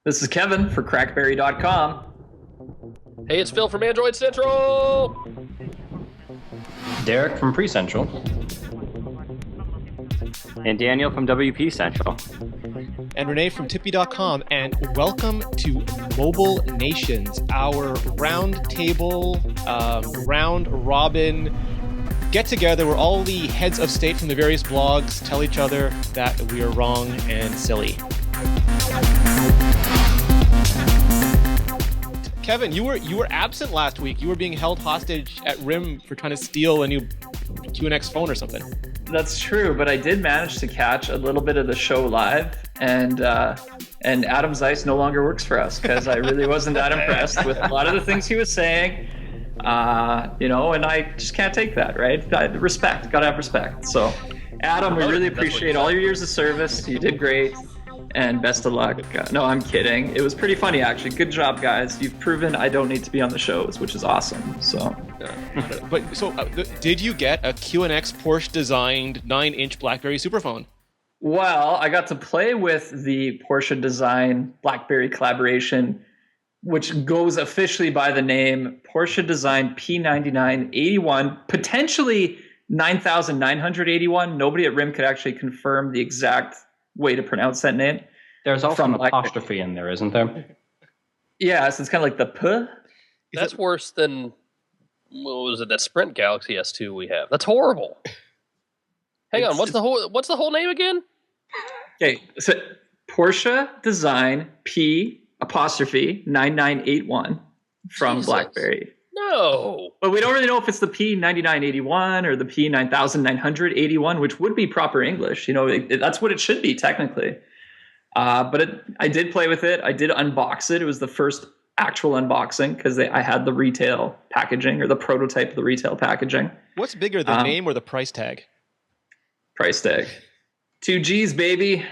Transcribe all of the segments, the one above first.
This is Kevin for crackberry.com. Hey, it's Phil from Android Central! Derek from Pre-Central. And Daniel from WP Central. And Rene from Tippy.com. And welcome to Mobile Nations, our round table, round robin get together where all the heads of state from the various blogs tell each other that we are wrong and silly. Kevin, you were absent last week. You were being held hostage at RIM for trying to steal a new QNX phone or something. That's true, but I did manage to catch a little bit of the show live, and Adam Zeiss no longer works for us because I really wasn't that impressed with a lot of the things he was saying. And I just can't take that, right? Respect, gotta have respect. So, Adam, we really appreciate all your years of service. You did great. And best of luck. No, I'm kidding. It was pretty funny, actually. Good job, guys. You've proven I don't need to be on the shows, which is awesome. So, did you get a QNX Porsche designed 9-inch Blackberry superphone? Well, I got to play with the Porsche design Blackberry collaboration, which goes officially by the name Porsche Design P9981, potentially 9981. Nobody at RIM could actually confirm the exact way to pronounce that name. There's also an apostrophe in there, isn't there? Yeah, so it's kind of like the P. That's worse than, what was it, that Sprint Galaxy S2 we have. That's horrible. Hang on, what's the whole name again? Okay, so Porsche Design P apostrophe 9981 from Jesus. Blackberry. No. But we don't really know if it's the P9981 or the P9981, which would be proper English. That's what it should be technically. But I did play with it. I did unbox it. It was the first actual unboxing because I had the retail packaging or the prototype of the retail packaging. What's bigger, the name or the price tag? Price tag. 2 G's, baby.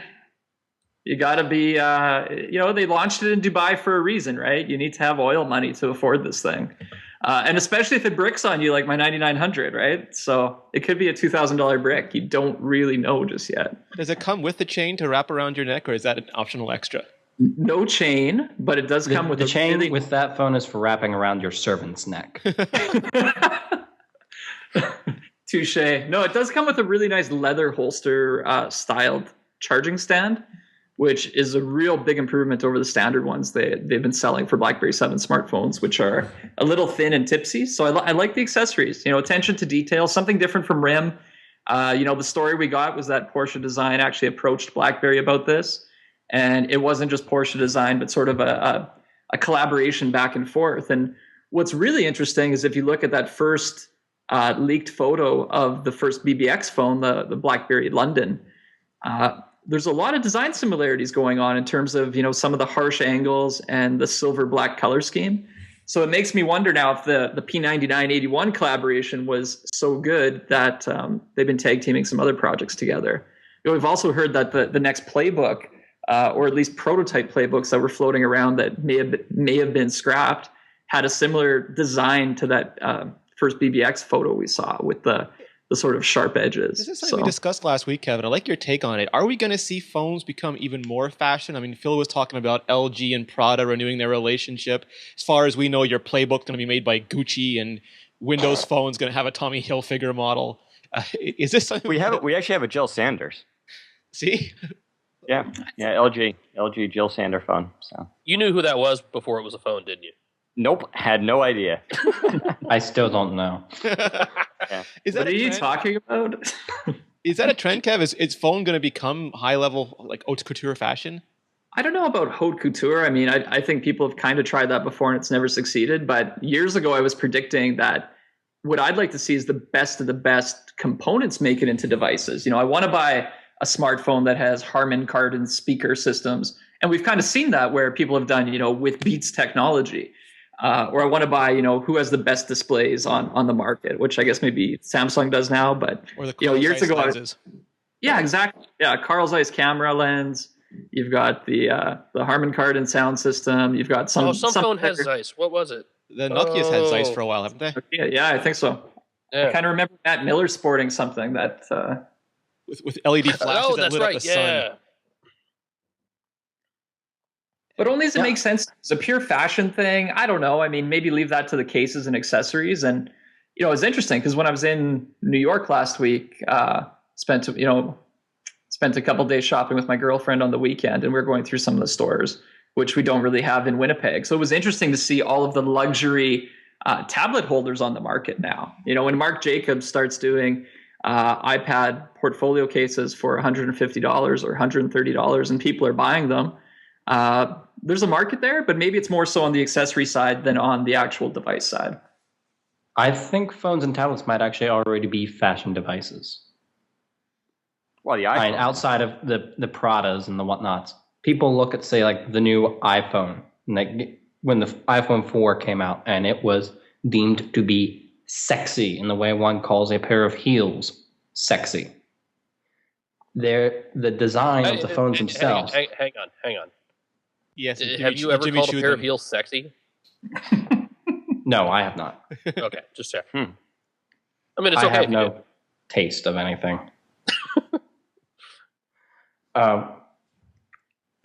You got to be, they launched it in Dubai for a reason, right? You need to have oil money to afford this thing. And especially if it bricks on you like my 9900, right? So it could be a $2,000 brick. You don't really know just yet. Does it come with the chain to wrap around your neck, or is that an optional extra? No chain, but it does come with the chain with that phone is for wrapping around your servant's neck. Touche. No, it does come with a really nice leather holster styled charging stand, which is a real big improvement over the standard ones they've been selling for BlackBerry 7 smartphones, which are a little thin and tipsy. So I like the accessories, attention to detail, something different from RIM. The story we got was that Porsche Design actually approached BlackBerry about this. And it wasn't just Porsche Design, but sort of a collaboration back and forth. And what's really interesting is if you look at that first leaked photo of the first BBX phone, the BlackBerry London, there's a lot of design similarities going on in terms of, some of the harsh angles and the silver black color scheme. So it makes me wonder now if the P9981 collaboration was so good that they've been tag teaming some other projects together. We've also heard that the next playbook, or at least prototype playbooks that were floating around that may have been scrapped, had a similar design to that first BBX photo we saw with the sort of sharp edges. This is something we discussed last week, Kevin. I like your take on it. Are we going to see phones become even more fashion? I mean, Phil was talking about LG and Prada renewing their relationship. As far as we know, your playbook's going to be made by Gucci, and Windows Phone's going to have a Tommy Hilfiger model. Is this something we actually have a Jill Sanders? See? Yeah, LG Jill Sander phone. So You knew who that was before it was a phone, didn't you? nope, had no idea. I still don't know. Yeah. What are you talking about? Is that a trend, Kev? Is phone going to become high level, like haute couture fashion? I don't know about haute couture. I mean, I think people have kind of tried that before and it's never succeeded. But years ago, I was predicting that what I'd like to see is the best of the best components make it into devices. I want to buy a smartphone that has Harman Kardon speaker systems. And we've kind of seen that where people have done, with Beats technology. Or I want to buy, who has the best displays on the market, which I guess maybe Samsung does now. But, or the years ago, lenses. Yeah, exactly. Yeah, Carl Zeiss camera lens. You've got the Harman Kardon sound system. You've got some phone has Zeiss. What was it? The Nokia's had Zeiss for a while, haven't they? Yeah, I think so. Yeah. I kind of remember Matt Miller sporting something that with LED flashes that that's lit right. up the sun. But only as it makes sense. It's a pure fashion thing. I don't know. I mean, maybe leave that to the cases and accessories. And, you know, it's interesting because when I was in New York last week, spent a couple days shopping with my girlfriend on the weekend, and we were going through some of the stores, which we don't really have in Winnipeg. So it was interesting to see all of the luxury tablet holders on the market now. You know, when Marc Jacobs starts doing iPad portfolio cases for $150 or $130 and people are buying them, there's a market there, but maybe it's more so on the accessory side than on the actual device side. I think phones and tablets might actually already be fashion devices. Well, the I mean, iPhone. outside of the Pradas and the whatnots, people look at, say, like the new iPhone. And when the iPhone 4 came out, and it was deemed to be sexy in the way one calls a pair of heels sexy. The design of the phones themselves. Hang on. Yes. Have you ever called a pair of heels sexy? No, I have not. Okay, just check. I mean, it's I okay. have no taste of anything.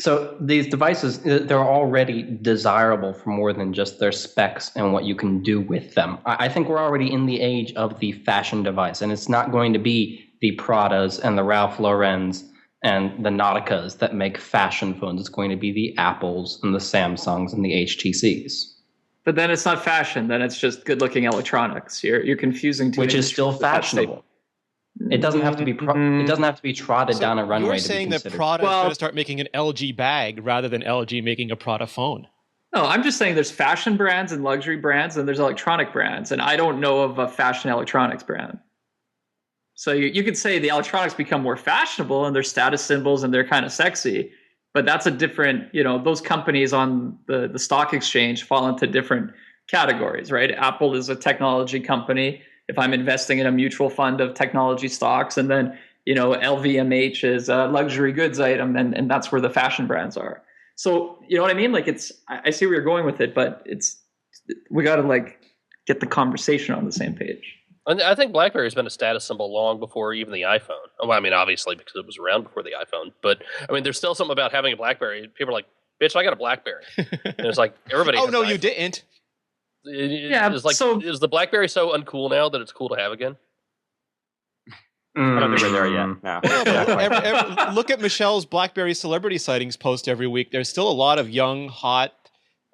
So these devices, they're already desirable for more than just their specs and what you can do with them. I think we're already in the age of the fashion device, and it's not going to be the Pradas and the Ralph Laurens and the Nauticas that make fashion phones. It's going to be the Apples and the Samsungs and the HTCs. But then it's not fashion. Then it's just good-looking electronics. You're confusing two. Which is still fashionable. It doesn't have to be. It doesn't have to be trotted down a runway. You're saying that Prada is going to start making an LG bag rather than LG making a Prada phone. No, I'm just saying there's fashion brands and luxury brands, and there's electronic brands, and I don't know of a fashion electronics brand. So you could say the electronics become more fashionable and they're status symbols and they're kind of sexy, but that's a different. You know, those companies on the stock exchange fall into different categories, right? Apple is a technology company. If I'm investing in a mutual fund of technology stocks, and then, you know, LVMH is a luxury goods item, and that's where the fashion brands are. So, you know what I mean? Like, I see where you're going with it, but we got to like get the conversation on the same page. I think BlackBerry's been a status symbol long before even the iPhone. Well, I mean, obviously because it was around before the iPhone, but I mean, there's still something about having a BlackBerry. People are like, "Bitch, I got a BlackBerry," and it's like everybody. Oh no, you didn't. It's like, so is the BlackBerry so uncool now that it's cool to have again? I don't think we're there yet. No. But look at Michelle's BlackBerry celebrity sightings post every week. There's still a lot of young, hot,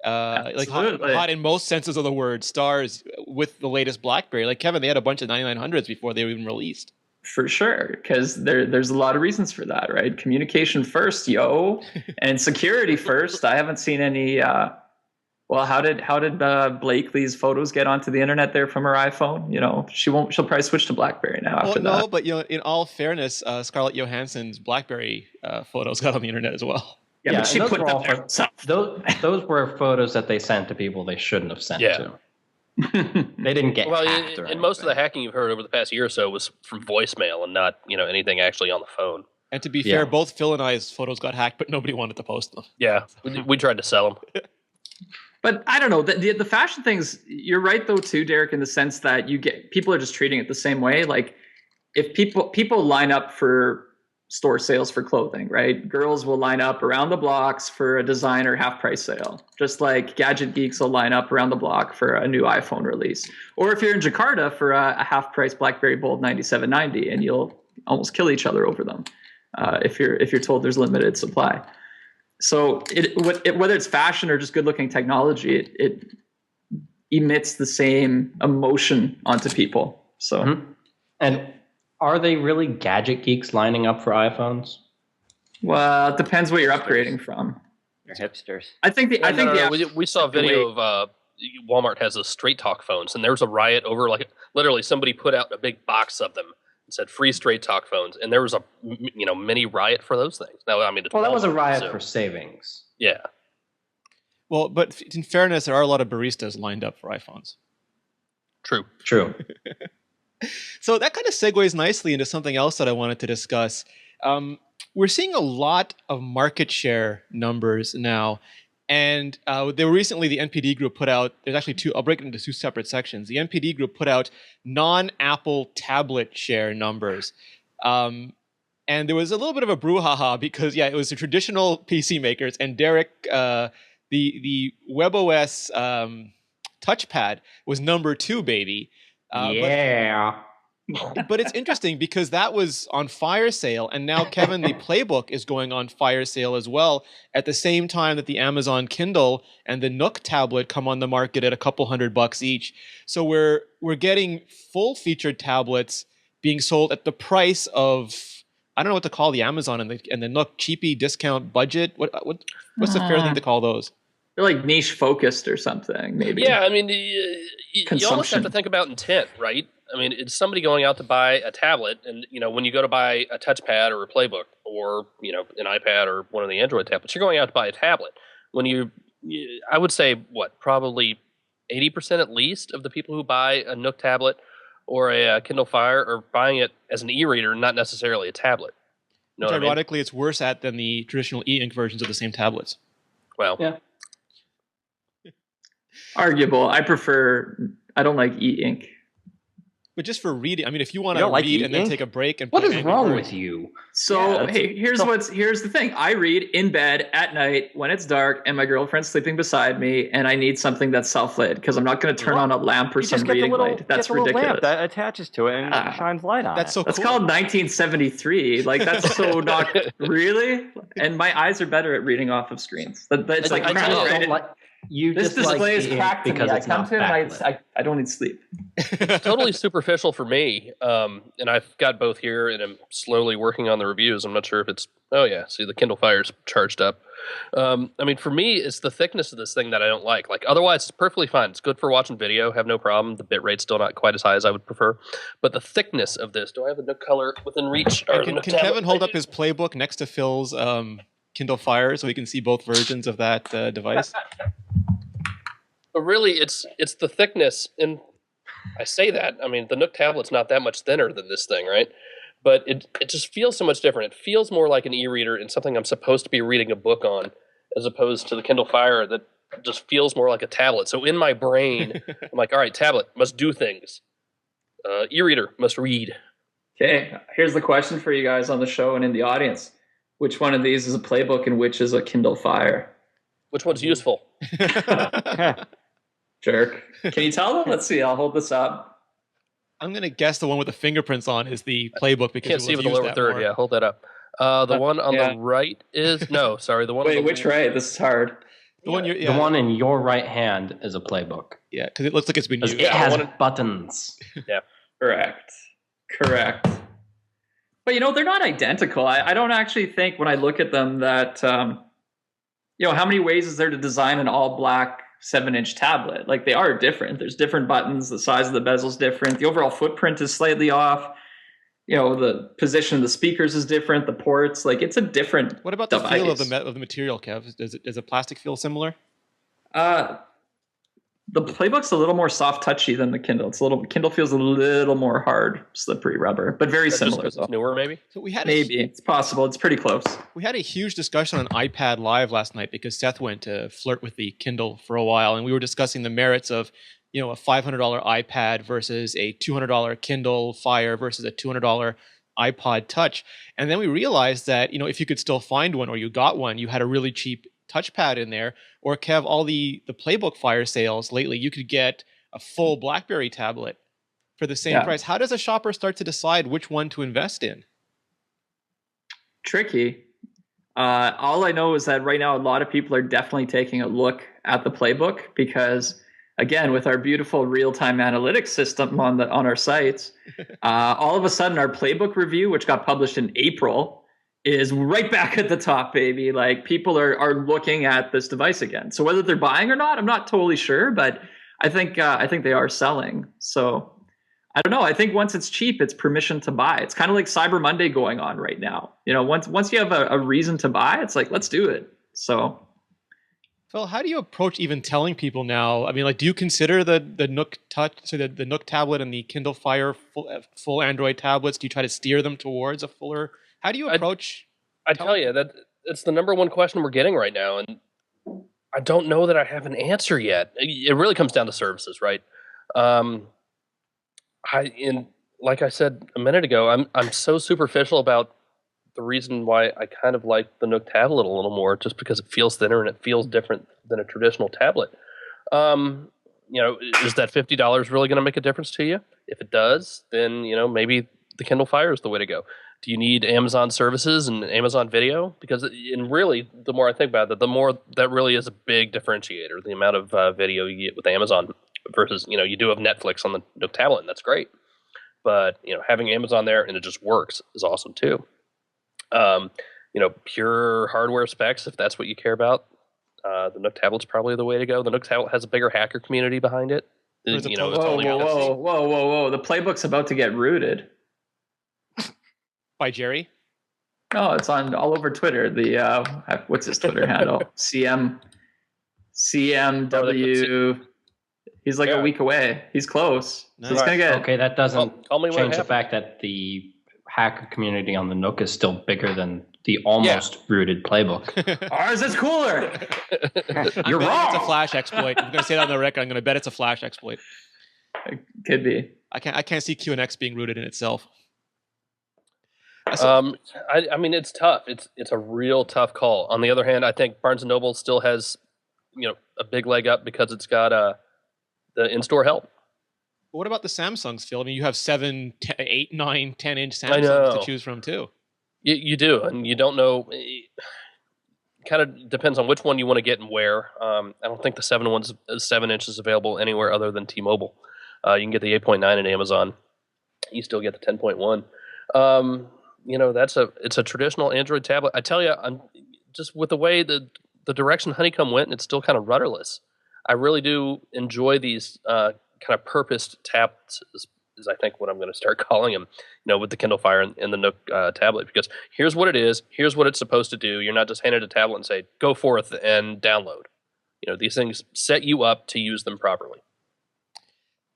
hot in most senses of the word, stars with the latest BlackBerry. Like Kevin, they had a bunch of 9900s before they were even released. For sure, because there's a lot of reasons for that, right? Communication first, and security first. I haven't seen any. Well, how did Blakely's photos get onto the internet there from her iPhone? You know, she'll probably switch to BlackBerry now after that. No, but you know, in all fairness, Scarlett Johansson's BlackBerry photos got on the internet as well. Yeah, but she put them there herself. Those were photos that they sent to people they shouldn't have sent to. They didn't get hacked. And most of the hacking you've heard over the past year or so was from voicemail and not, you know, anything actually on the phone. And to be fair, both Phil and I's photos got hacked, but nobody wanted to post them. Yeah, we tried to sell them. But I don't know, the fashion things, you're right though too, Derek, in the sense that people are just treating it the same way. Like if people line up for store sales for clothing, right? Girls will line up around the blocks for a designer half price sale, just like gadget geeks will line up around the block for a new iPhone release. Or if you're in Jakarta for a half price BlackBerry Bold 9790, and you'll almost kill each other over them if you're told there's limited supply. So whether it's fashion or just good-looking technology, it emits the same emotion onto people. So, And are they really gadget geeks lining up for iPhones? Well, it depends what you're upgrading from. They're hipsters. We saw a video of Walmart has those Straight Talk phones, and there was a riot over, like, literally somebody put out a big box of them and said free Straight Talk phones, and there was a mini riot for those things. Now, I mean, that was a riot for savings. Yeah. Well, but in fairness, there are a lot of baristas lined up for iPhones. True. So that kind of segues nicely into something else that I wanted to discuss. We're seeing a lot of market share numbers now. And they were recently, the NPD group put out, there's actually two, I'll break it into two separate sections. The NPD group put out non-Apple tablet share numbers. And there was a little bit of a brouhaha because, it was the traditional PC makers, and Derek, the WebOS touchpad was number 2, baby. But it's interesting because that was on fire sale, and now, Kevin, the Playbook is going on fire sale as well at the same time that the Amazon Kindle and the Nook tablet come on the market at a couple $100 each. So we're getting full-featured tablets being sold at the price of, I don't know what to call the Amazon and the Nook cheapy discount budget. What's the fair thing to call those? They're like niche focused or something, maybe. Yeah, I mean, you almost have to think about intent, right? I mean, it's somebody going out to buy a tablet, and when you go to buy a touchpad or a Playbook or an iPad or one of the Android tablets, you're going out to buy a tablet. When I would say probably 80% at least of the people who buy a Nook tablet or a Kindle Fire are buying it as an e-reader, not necessarily a tablet. Which ironically, it's worse at than the traditional e-ink versions of the same tablets. Well, yeah. Arguable. I don't like e-ink. But just for reading, I mean, if you want to read and then take a break and what is wrong with you? So here's the thing. I read in bed at night when it's dark and my girlfriend's sleeping beside me, and I need something that's self-lit because I'm not going to turn on a lamp or some reading light. That's ridiculous. Lamp that attaches to it and shines light on it. That's so cool. That's called 1973. Like, that's so not really. And my eyes are better at reading off of screens. That's like crap, right? This display is cracked because I come to it. I don't need sleep. It's totally superficial for me, and I've got both here, and I'm slowly working on the reviews. I'm not sure if it's. Oh yeah, see the Kindle Fire's charged up. I mean, for me, it's the thickness of this thing that I don't like. Like, otherwise, it's perfectly fine. It's good for watching video. Have no problem. The bit rate's still not quite as high as I would prefer, but the thickness of this. Do I have a Nook color within reach? Can Kevin hold up his Playbook next to Phil's Kindle Fire so we can see both versions of that device? But really, it's the thickness, and I say that. I mean, the Nook tablet's not that much thinner than this thing, right? But it just feels so much different. It feels more like an e-reader and something I'm supposed to be reading a book on, as opposed to the Kindle Fire that just feels more like a tablet. So in my brain, I'm like, all right, tablet must do things. E-reader must read. Okay, here's the question for you guys on the show and in the audience. Which one of these is a Playbook and which is a Kindle Fire? Which one's useful? Jerk. Can you tell them? Let's see. I'll hold this up. I'm going to guess the one with the fingerprints on is the Playbook because can't see with the lower third. More. Yeah, hold that up. The one on the right is no. Sorry, the one. Wait, which right? This is hard. The one in your right hand is a Playbook. Yeah, because it looks like it's been used. It has buttons. Yeah, correct. But they're not identical. I don't actually think when I look at them that how many ways is there to design an all black 7-inch tablet? Like, they are different. There's different buttons. The size of the bezel is different. The overall footprint is slightly off. The position of the speakers is different. The ports, like, it's a different. What about device. The feel of the material, Kev? Does the plastic feel similar? The Playbook's a little more soft touchy than the Kindle. Kindle feels a little more hard, slippery rubber, but very similar. It's newer, maybe. So it's possible. It's pretty close. We had a huge discussion on iPad Live last night because Seth went to flirt with the Kindle for a while, and we were discussing the merits of a $500 iPad versus a $200 Kindle Fire versus a $200 iPod Touch, and then we realized that if you could still find one or you got one, you had a really cheap touchpad in there. Or Kev, all the Playbook Fire sales lately, you could get a full Blackberry tablet for the same price. How does a shopper start to decide which one to invest in? Tricky. All I know is that right now a lot of people are definitely taking a look at the Playbook because, again, with our beautiful real-time analytics system on our sites, all of a sudden our Playbook review, which got published in April, is right back at the top, baby. Like, people are looking at this device again. So whether they're buying or not, I'm not totally sure, but I think they are selling. So I don't know. I think once it's cheap, it's permission to buy. It's kind of like Cyber Monday going on right now. Once you have a reason to buy, it's like, let's do it. So, Phil, how do you approach even telling people now? I mean, like, do you consider the Nook Touch, so the Nook tablet and the Kindle Fire full Android tablets? Do you try to steer them towards a fuller? How do you approach? I tell you that it's the number one question we're getting right now, and I don't know that I have an answer yet. It really comes down to services, right? Like I said a minute ago, I'm so superficial about the reason why I kind of like the Nook tablet a little more, just because it feels thinner and it feels different than a traditional tablet. Is that $50 really going to make a difference to you? If it does, then maybe the Kindle Fire is the way to go. Do you need Amazon services and Amazon Video? Because really, the more I think about it, the more that really is a big differentiator. The amount of video you get with Amazon versus you do have Netflix on the Nook tablet, and that's great. But having Amazon there and it just works is awesome too. Pure hardware specs, if that's what you care about, the Nook tablet's probably the way to go. The Nook tablet has a bigger hacker community behind it. Whoa! The playbook's about to get rooted. By Jerry? Oh, it's on all over Twitter. The what's his Twitter handle? CMW. He's like a week away. He's close. Nice. He's gonna get Okay, that doesn't change the happened. fact that the hacker community on the Nook is still bigger than the almost rooted playbook. Ours is cooler. You're wrong. It's a Flash exploit. I'm going to say that on the record. I'm going to bet it's a Flash exploit. It could be. I can't see QNX being rooted in itself. I mean, it's tough. It's a real tough call. On the other hand, I think Barnes & Noble still has, a big leg up because it's got the in-store help. But what about the Samsungs, Phil? I mean, you have 7, 8, 9, 10-inch Samsungs to choose from, too. You do, and you don't know. It kind of depends on which one you want to get and where. I don't think the 7-inch is available anywhere other than T-Mobile. You can get the 8.9 at Amazon. You still get the 10.1. It's a traditional Android tablet. I tell you, I'm just with the way the direction Honeycomb went, and it's still kind of rudderless. I really do enjoy these kind of purposed tablets. Is I think what I'm going to start calling them, with the Kindle Fire and the Nook tablet, because here's what it is, here's what it's supposed to do. You're not just handed a tablet and say, go forth and download. These things set you up to use them properly.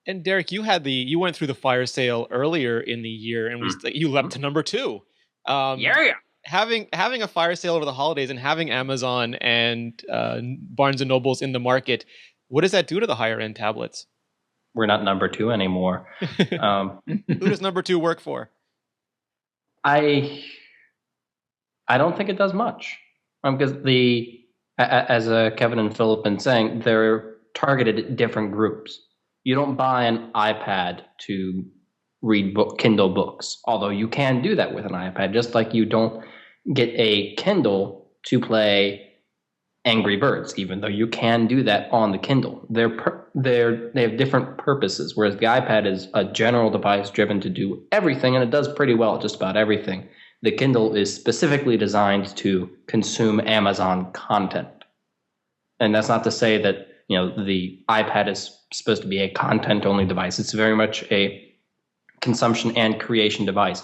And Derek, you went through the Fire sale earlier in the year, and you leapt to number 2. Having a Fire sale over the holidays and having Amazon and Barnes & Noble's in the market, what does that do to the higher end tablets? We're not number 2 anymore. Who does number 2 work for? I don't think it does much, because as Kevin and Phil have been saying, they're targeted at different groups. You don't buy an iPad to read Kindle books, although you can do that with an iPad, just like you don't get a Kindle to play Angry Birds, even though you can do that on the Kindle. They have different purposes, whereas the iPad is a general device driven to do everything, and it does pretty well at just about everything. The Kindle is specifically designed to consume Amazon content. And that's not to say that the iPad is supposed to be a content-only device. It's very much a consumption and creation device,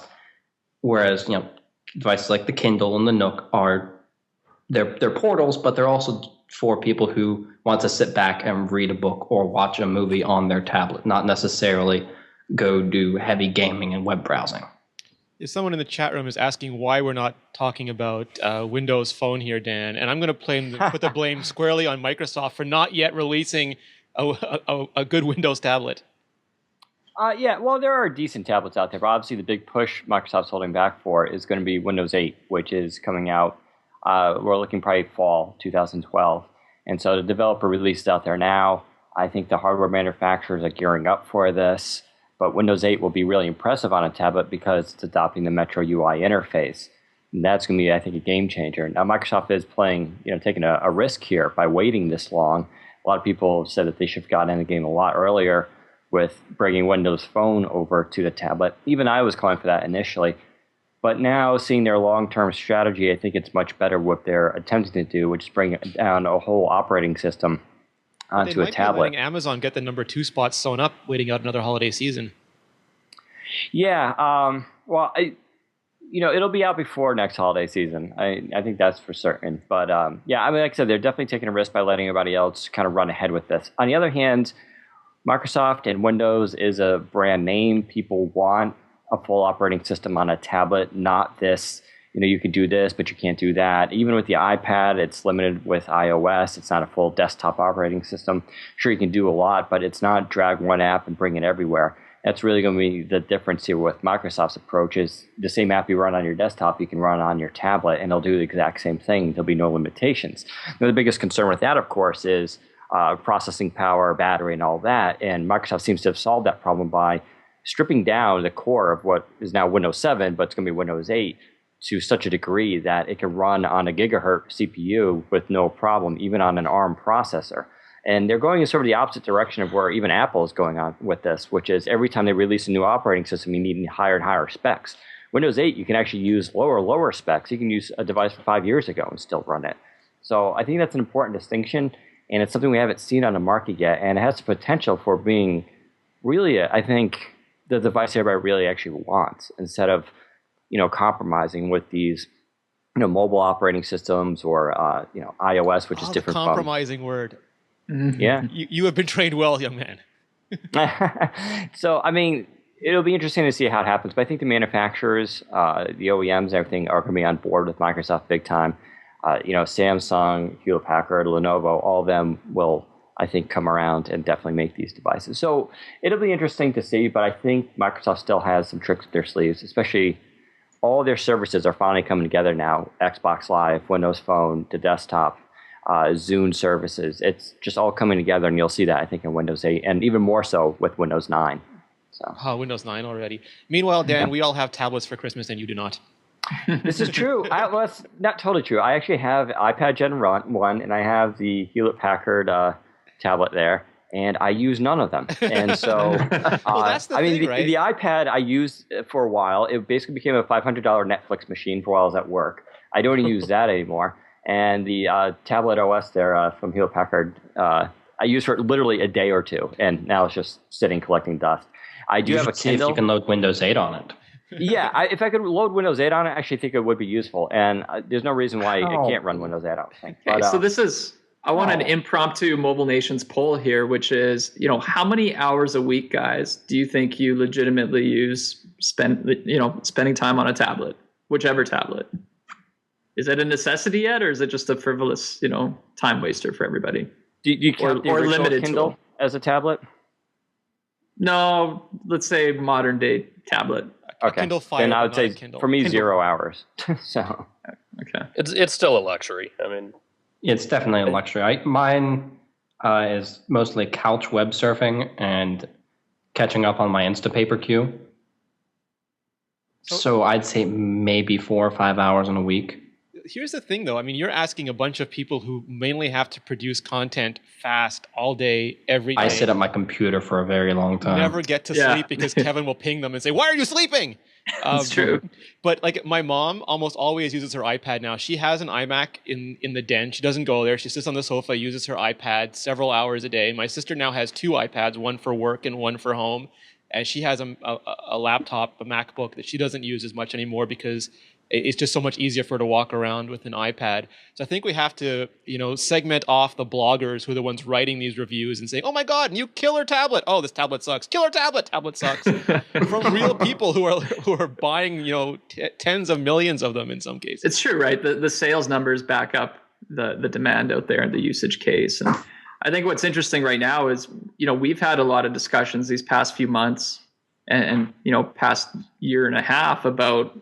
whereas devices like the Kindle and the Nook they're portals, but they're also for people who want to sit back and read a book or watch a movie on their tablet, not necessarily go do heavy gaming and web browsing. If someone in the chat room is asking why we're not talking about Windows Phone here, Dan, and I'm going to put the blame squarely on Microsoft for not yet releasing a good Windows tablet. Well, there are decent tablets out there, but obviously the big push Microsoft's holding back for is going to be Windows 8, which is coming out. We're looking probably fall 2012. And so the developer release is out there now. I think the hardware manufacturers are gearing up for this. But Windows 8 will be really impressive on a tablet because it's adopting the Metro UI interface. And that's going to be, I think, a game changer. Now, Microsoft is taking a risk here by waiting this long. A lot of people have said that they should have gotten in the game a lot earlier with bringing Windows Phone over to the tablet. Even I was calling for that initially. But now, seeing their long-term strategy, I think it's much better what they're attempting to do, which is bring down a whole operating system onto a tablet. They might be letting Amazon get the number 2 spot sewn up, waiting out another holiday season. Yeah, it'll be out before next holiday season. I think that's for certain. But like I said, they're definitely taking a risk by letting everybody else kind of run ahead with this. On the other hand, Microsoft and Windows is a brand name. People want a full operating system on a tablet, not this, you can do this, but you can't do that. Even with the iPad, it's limited with iOS. It's not a full desktop operating system. Sure, you can do a lot, but it's not drag one app and bring it everywhere. That's really going to be the difference here with Microsoft's approach. Is the same app you run on your desktop, you can run on your tablet, and it'll do the exact same thing. There'll be no limitations. Now, the biggest concern with that, of course, is processing power, battery, and all that. And Microsoft seems to have solved that problem by stripping down the core of what is now Windows 7, but it's going to be Windows 8, to such a degree that it can run on a gigahertz CPU with no problem, even on an ARM processor. And they're going in sort of the opposite direction of where even Apple is going on with this, which is every time they release a new operating system, you need higher and higher specs. Windows 8, you can actually use lower specs. You can use a device from 5 years ago and still run it. So I think that's an important distinction, and it's something we haven't seen on the market yet, and it has the potential for being really, I think, the device everybody really actually wants, instead of compromising with these mobile operating systems or iOS, which is different. Compromising word. Mm-hmm. Yeah. You have been trained well, young man. So, I mean, it'll be interesting to see how it happens. But I think the manufacturers, the OEMs, everything are going to be on board with Microsoft big time. Samsung, Hewlett-Packard, Lenovo, all of them will, I think, come around and definitely make these devices. So it'll be interesting to see. But I think Microsoft still has some tricks up their sleeves, especially all their services are finally coming together now. Xbox Live, Windows Phone, the desktop. Zune services. It's just all coming together, and you'll see that, I think, in Windows 8, and even more so with Windows 9. So. Windows 9 already. Meanwhile, Dan, we all have tablets for Christmas, and you do not. This is true. Well, that's not totally true. I actually have iPad Gen 1, and I have the Hewlett-Packard tablet there, and I use none of them. And so, well, that's the thing, right? The iPad I used for a while. It basically became a $500 Netflix machine for while I was at work. I don't even use that anymore. And the tablet OS there from Hewlett-Packard, I used for literally a day or two, and now it's just sitting collecting dust. I do have a Kindle. See if you can load Windows 8 on it. Yeah, if I could load Windows 8 on it, I actually think it would be useful. And there's no reason why it can't run Windows 8, I don't think. Okay, so this is, I want an impromptu Mobile Nations poll here, which is, how many hours a week, guys, do you think you legitimately spending time on a tablet, whichever tablet? Is it a necessity yet, or is it just a frivolous, time waster for everybody? Do you count the original limited Kindle tool as a tablet? No, let's say modern day tablet. Okay, Kindle Fire, then I would say Kindle. For me, Kindle. 0 hours. So okay, It's still a luxury. I mean, it's definitely a luxury. Mine is mostly couch web surfing and catching up on my Instapaper queue. So I'd say maybe 4 or 5 hours in a week. Here's the thing, though. I mean, you're asking a bunch of people who mainly have to produce content fast all day, every day. I sit at my computer for a very long time. Never get to sleep because Kevin will ping them and say, "Why are you sleeping?" That's true. But like my mom almost always uses her iPad now. She has an iMac in the den. She doesn't go there. She sits on the sofa, uses her iPad several hours a day. My sister now has 2 iPads, one for work and one for home. And she has a laptop, a MacBook that she doesn't use as much anymore because it's just so much easier for her to walk around with an iPad. So I think we have to, segment off the bloggers who are the ones writing these reviews and saying, "Oh my God, new killer tablet! Oh, this tablet sucks. Killer tablet! Tablet sucks." From real people who are buying, tens of millions of them in some cases. It's true, right? The sales numbers back up the demand out there and the usage case. And I think what's interesting right now is, we've had a lot of discussions these past few months and past year and a half about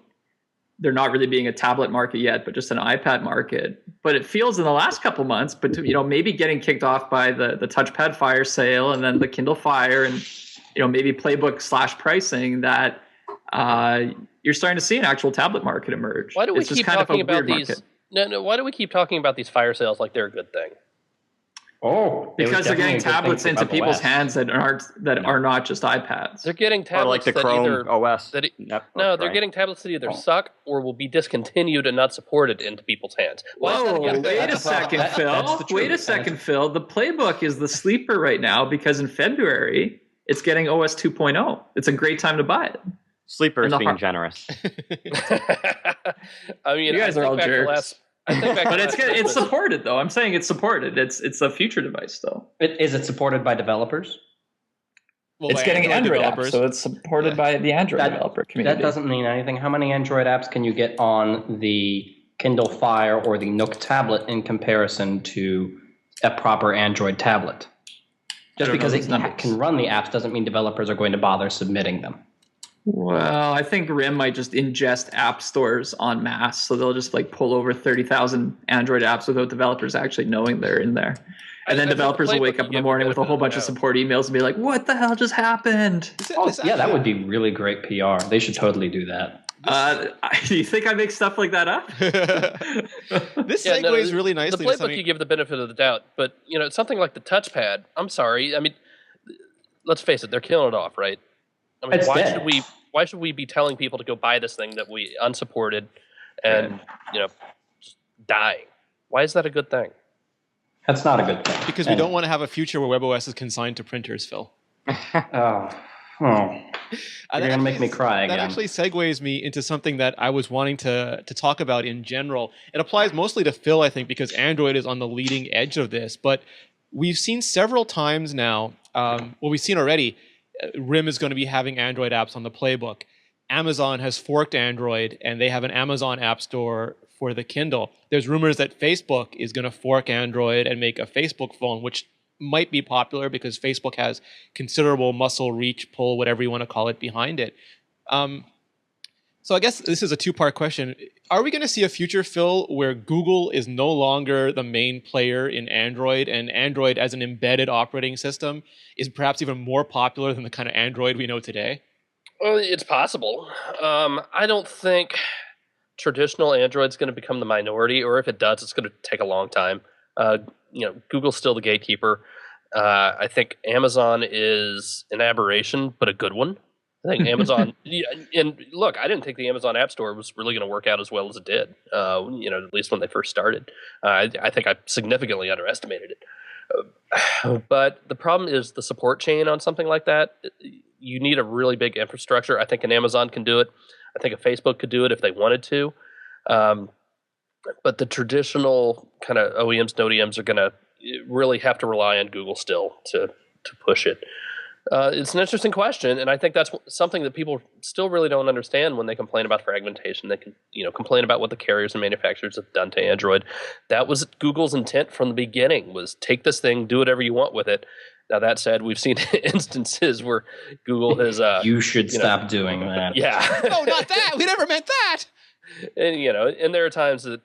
there not really being a tablet market yet, but just an iPad market. But it feels in the last couple months, but maybe getting kicked off by the touchpad Fire sale and then the Kindle Fire and maybe playbook / pricing that you're starting to see an actual tablet market emerge. Why do we It's just keep kind of a talking about weird these? market. No. Why do we keep talking about these fire sales like they're a good thing? Oh, Because they're getting tablets into people's hands that are not just iPads. They're getting or tablets like the that Chrome either OS. No, they're getting tablets that either suck or will be discontinued and not supported into people's hands. Whoa, wait a That's second, that's Phil. the truth. Wait a second, Phil. The playbook is the sleeper right now because in February, it's getting OS 2.0. It's a great time to buy it. Sleepers being generous. I mean, You guys are all jerks. But it's it's supported, though. I'm saying it's supported. It's a future device, though. Is it supported by developers? Well, It's by getting Android developers. apps, so it's supported by the Android developer community. That doesn't mean anything. How many Android apps can you get on the Kindle Fire or the Nook tablet in comparison to a proper Android tablet? Just because it can run the apps doesn't mean developers are going to bother submitting them. Well, I think RIM might just ingest app stores en masse, so they'll just like pull over 30,000 Android apps without developers actually knowing they're in there. And then developers will wake up in the morning with a whole bunch of support emails and be like, "What the hell just happened?" That would be really great PR. They should totally do that. Do you think I make stuff like that up? This segues really nicely. The playbook you give the benefit of the doubt, but something like the touchpad. I'm sorry. I mean, let's face it, they're killing it off, right? I mean, why should we be telling people to go buy this thing that we unsupported and just dying? Why is that a good thing? That's not a good thing. Because we don't want to have a future where WebOS is consigned to printers, Phil. You're going to make me cry again. That actually segues me into something that I was wanting to talk about in general. It applies mostly to Phil, I think, because Android is on the leading edge of this. But we've seen several times now, we've seen already, RIM is going to be having Android apps on the playbook. Amazon has forked Android, and they have an Amazon App Store for the Kindle. There's rumors that Facebook is going to fork Android and make a Facebook phone, which might be popular because Facebook has considerable muscle, reach, pull, whatever you want to call it, behind it. So I guess this is a two-part question. Are we going to see a future, Phil, where Google is no longer the main player in Android, and Android as an embedded operating system is perhaps even more popular than the kind of Android we know today? Well, it's possible. I don't think traditional Android's going to become the minority, or if it does, it's going to take a long time. Google's still the gatekeeper. I think Amazon is an aberration, but a good one. I think Amazon, and look, I didn't think the Amazon App Store was really going to work out as well as it did. At least when they first started. I think I significantly underestimated it. But the problem is the support chain on something like that. You need a really big infrastructure. I think an Amazon can do it. I think a Facebook could do it if they wanted to. But the traditional kind of OEMs and ODMs are going to really have to rely on Google still to push it. It's an interesting question, and I think that's something that people still really don't understand when they complain about fragmentation. They can, complain about what the carriers and manufacturers have done to Android. That was Google's intent from the beginning: was take this thing, do whatever you want with it. Now that said, we've seen instances where Google has. You should stop doing that. Yeah. No, not that. We never meant that. And and there are times that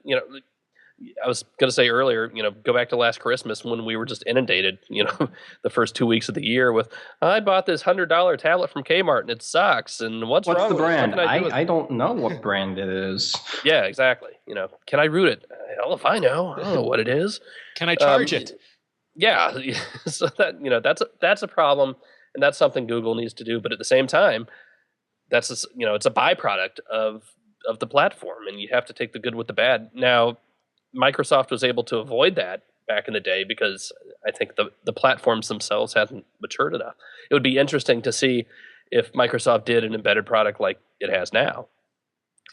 I was going to say earlier, go back to last Christmas when we were just inundated, the first 2 weeks of the year with, I bought this $100 tablet from Kmart and it sucks. And what's wrong the brand? What can I don't know what brand it is. Yeah, exactly. Can I root it? Hell if I know. I don't know what it is. Can I charge it? Yeah. So that, that's a problem, and that's something Google needs to do. But at the same time, that's it's a byproduct of the platform, and you have to take the good with the bad. Now, Microsoft was able to avoid that back in the day because I think the platforms themselves hadn't matured enough. It would be interesting to see if Microsoft did an embedded product like it has now,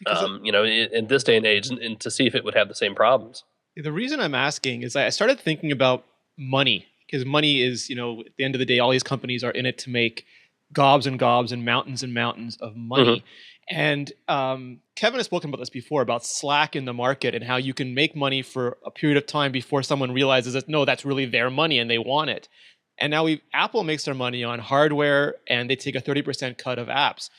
in this day and age, and to see if it would have the same problems. The reason I'm asking is I started thinking about money, because money is, at the end of the day, all these companies are in it to make gobs and gobs and mountains of money. Mm-hmm. And Kevin has spoken about this before, about slack in the market and how you can make money for a period of time before someone realizes that, no, that's really their money and they want it. And now Apple makes their money on hardware, and they take a 30% cut of apps.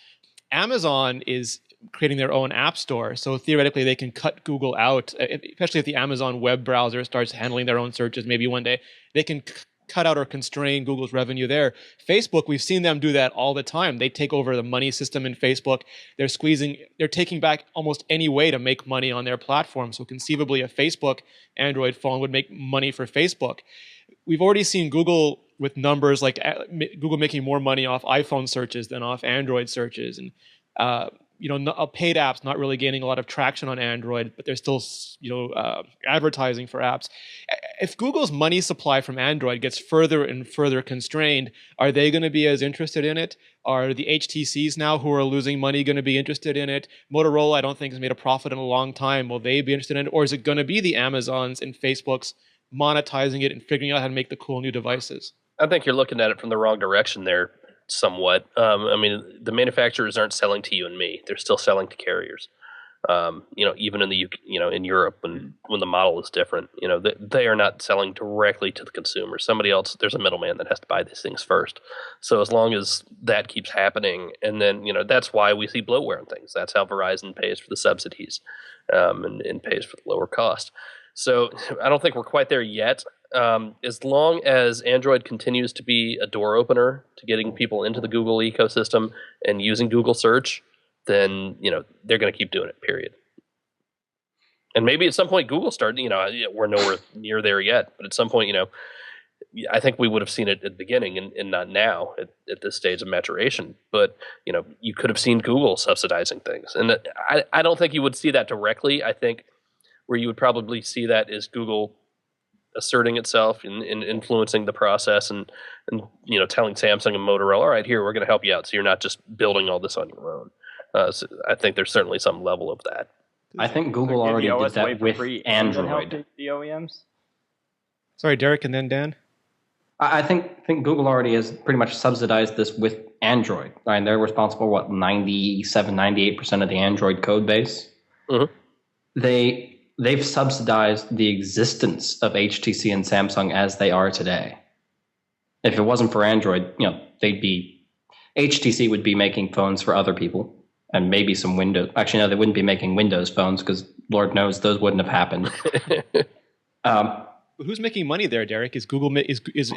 Amazon is creating their own app store, so theoretically they can cut Google out, especially if the Amazon web browser starts handling their own searches. Maybe one day they can cut out or constrain Google's revenue there. Facebook, we've seen them do that all the time. They take over the money system in Facebook. They're taking back almost any way to make money on their platform. So conceivably a Facebook Android phone would make money for Facebook. We've already seen Google with numbers like Google making more money off iPhone searches than off Android searches. And paid apps not really gaining a lot of traction on Android, but there's still, advertising for apps. If Google's money supply from Android gets further and further constrained, are they going to be as interested in it? Are the HTCs now who are losing money going to be interested in it? Motorola, I don't think, has made a profit in a long time. Will they be interested in it? Or is it going to be the Amazons and Facebooks monetizing it and figuring out how to make the cool new devices? I think you're looking at it from the wrong direction there. Somewhat. The manufacturers aren't selling to you and me. They're still selling to carriers. Even in the in Europe when the model is different, they are not selling directly to the consumer. Somebody else, there's a middleman that has to buy these things first. So as long as that keeps happening, and then that's why we see bloatware and things. That's how Verizon pays for the subsidies, and pays for the lower cost. So I don't think we're quite there yet. As long as Android continues to be a door opener to getting people into the Google ecosystem and using Google search, then they're going to keep doing it, period. And maybe at some point Google started, we're nowhere near there yet, but at some point, I think we would have seen it at the beginning and not now at this stage of maturation. But you could have seen Google subsidizing things, and I don't think you would see that directly. I think where you would probably see that is Google asserting itself and influencing the process and telling Samsung and Motorola, all right, here, we're going to help you out, so you're not just building all this on your own. So I think there's certainly some level of that. I think Google already did that with Android. The OEMs. Sorry, Derek, and then Dan. I think Google already has pretty much subsidized this with Android. I mean, they're responsible for 97, 98% of the Android code base. Mm-hmm. They've subsidized the existence of HTC and Samsung as they are today. If it wasn't for Android, HTC would be making phones for other people. And maybe some Windows. Actually, no, they wouldn't be making Windows phones because Lord knows those wouldn't have happened. Who's making money there, Derek? Is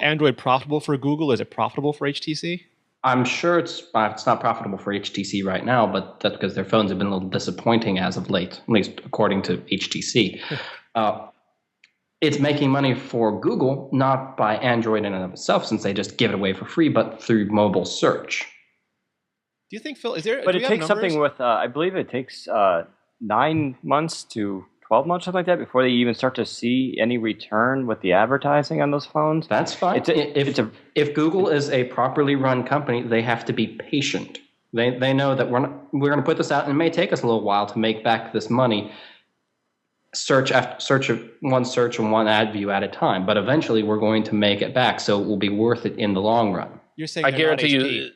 Android profitable for Google? Is it profitable for HTC? I'm sure it's not profitable for HTC right now, but that's because their phones have been a little disappointing as of late, at least according to HTC. It's making money for Google, not by Android in and of itself, since they just give it away for free, but through mobile search. Do you think, Phil, is there... But it takes something with, I believe it takes 9 months to 12 months, something like that, before they even start to see any return with the advertising on those phones. That's fine. If Google is a properly run company, they have to be patient. They know that we're going to put this out, and it may take us a little while to make back this money, search and one ad view at a time. But eventually we're going to make it back, so it will be worth it in the long run. You're saying I guarantee you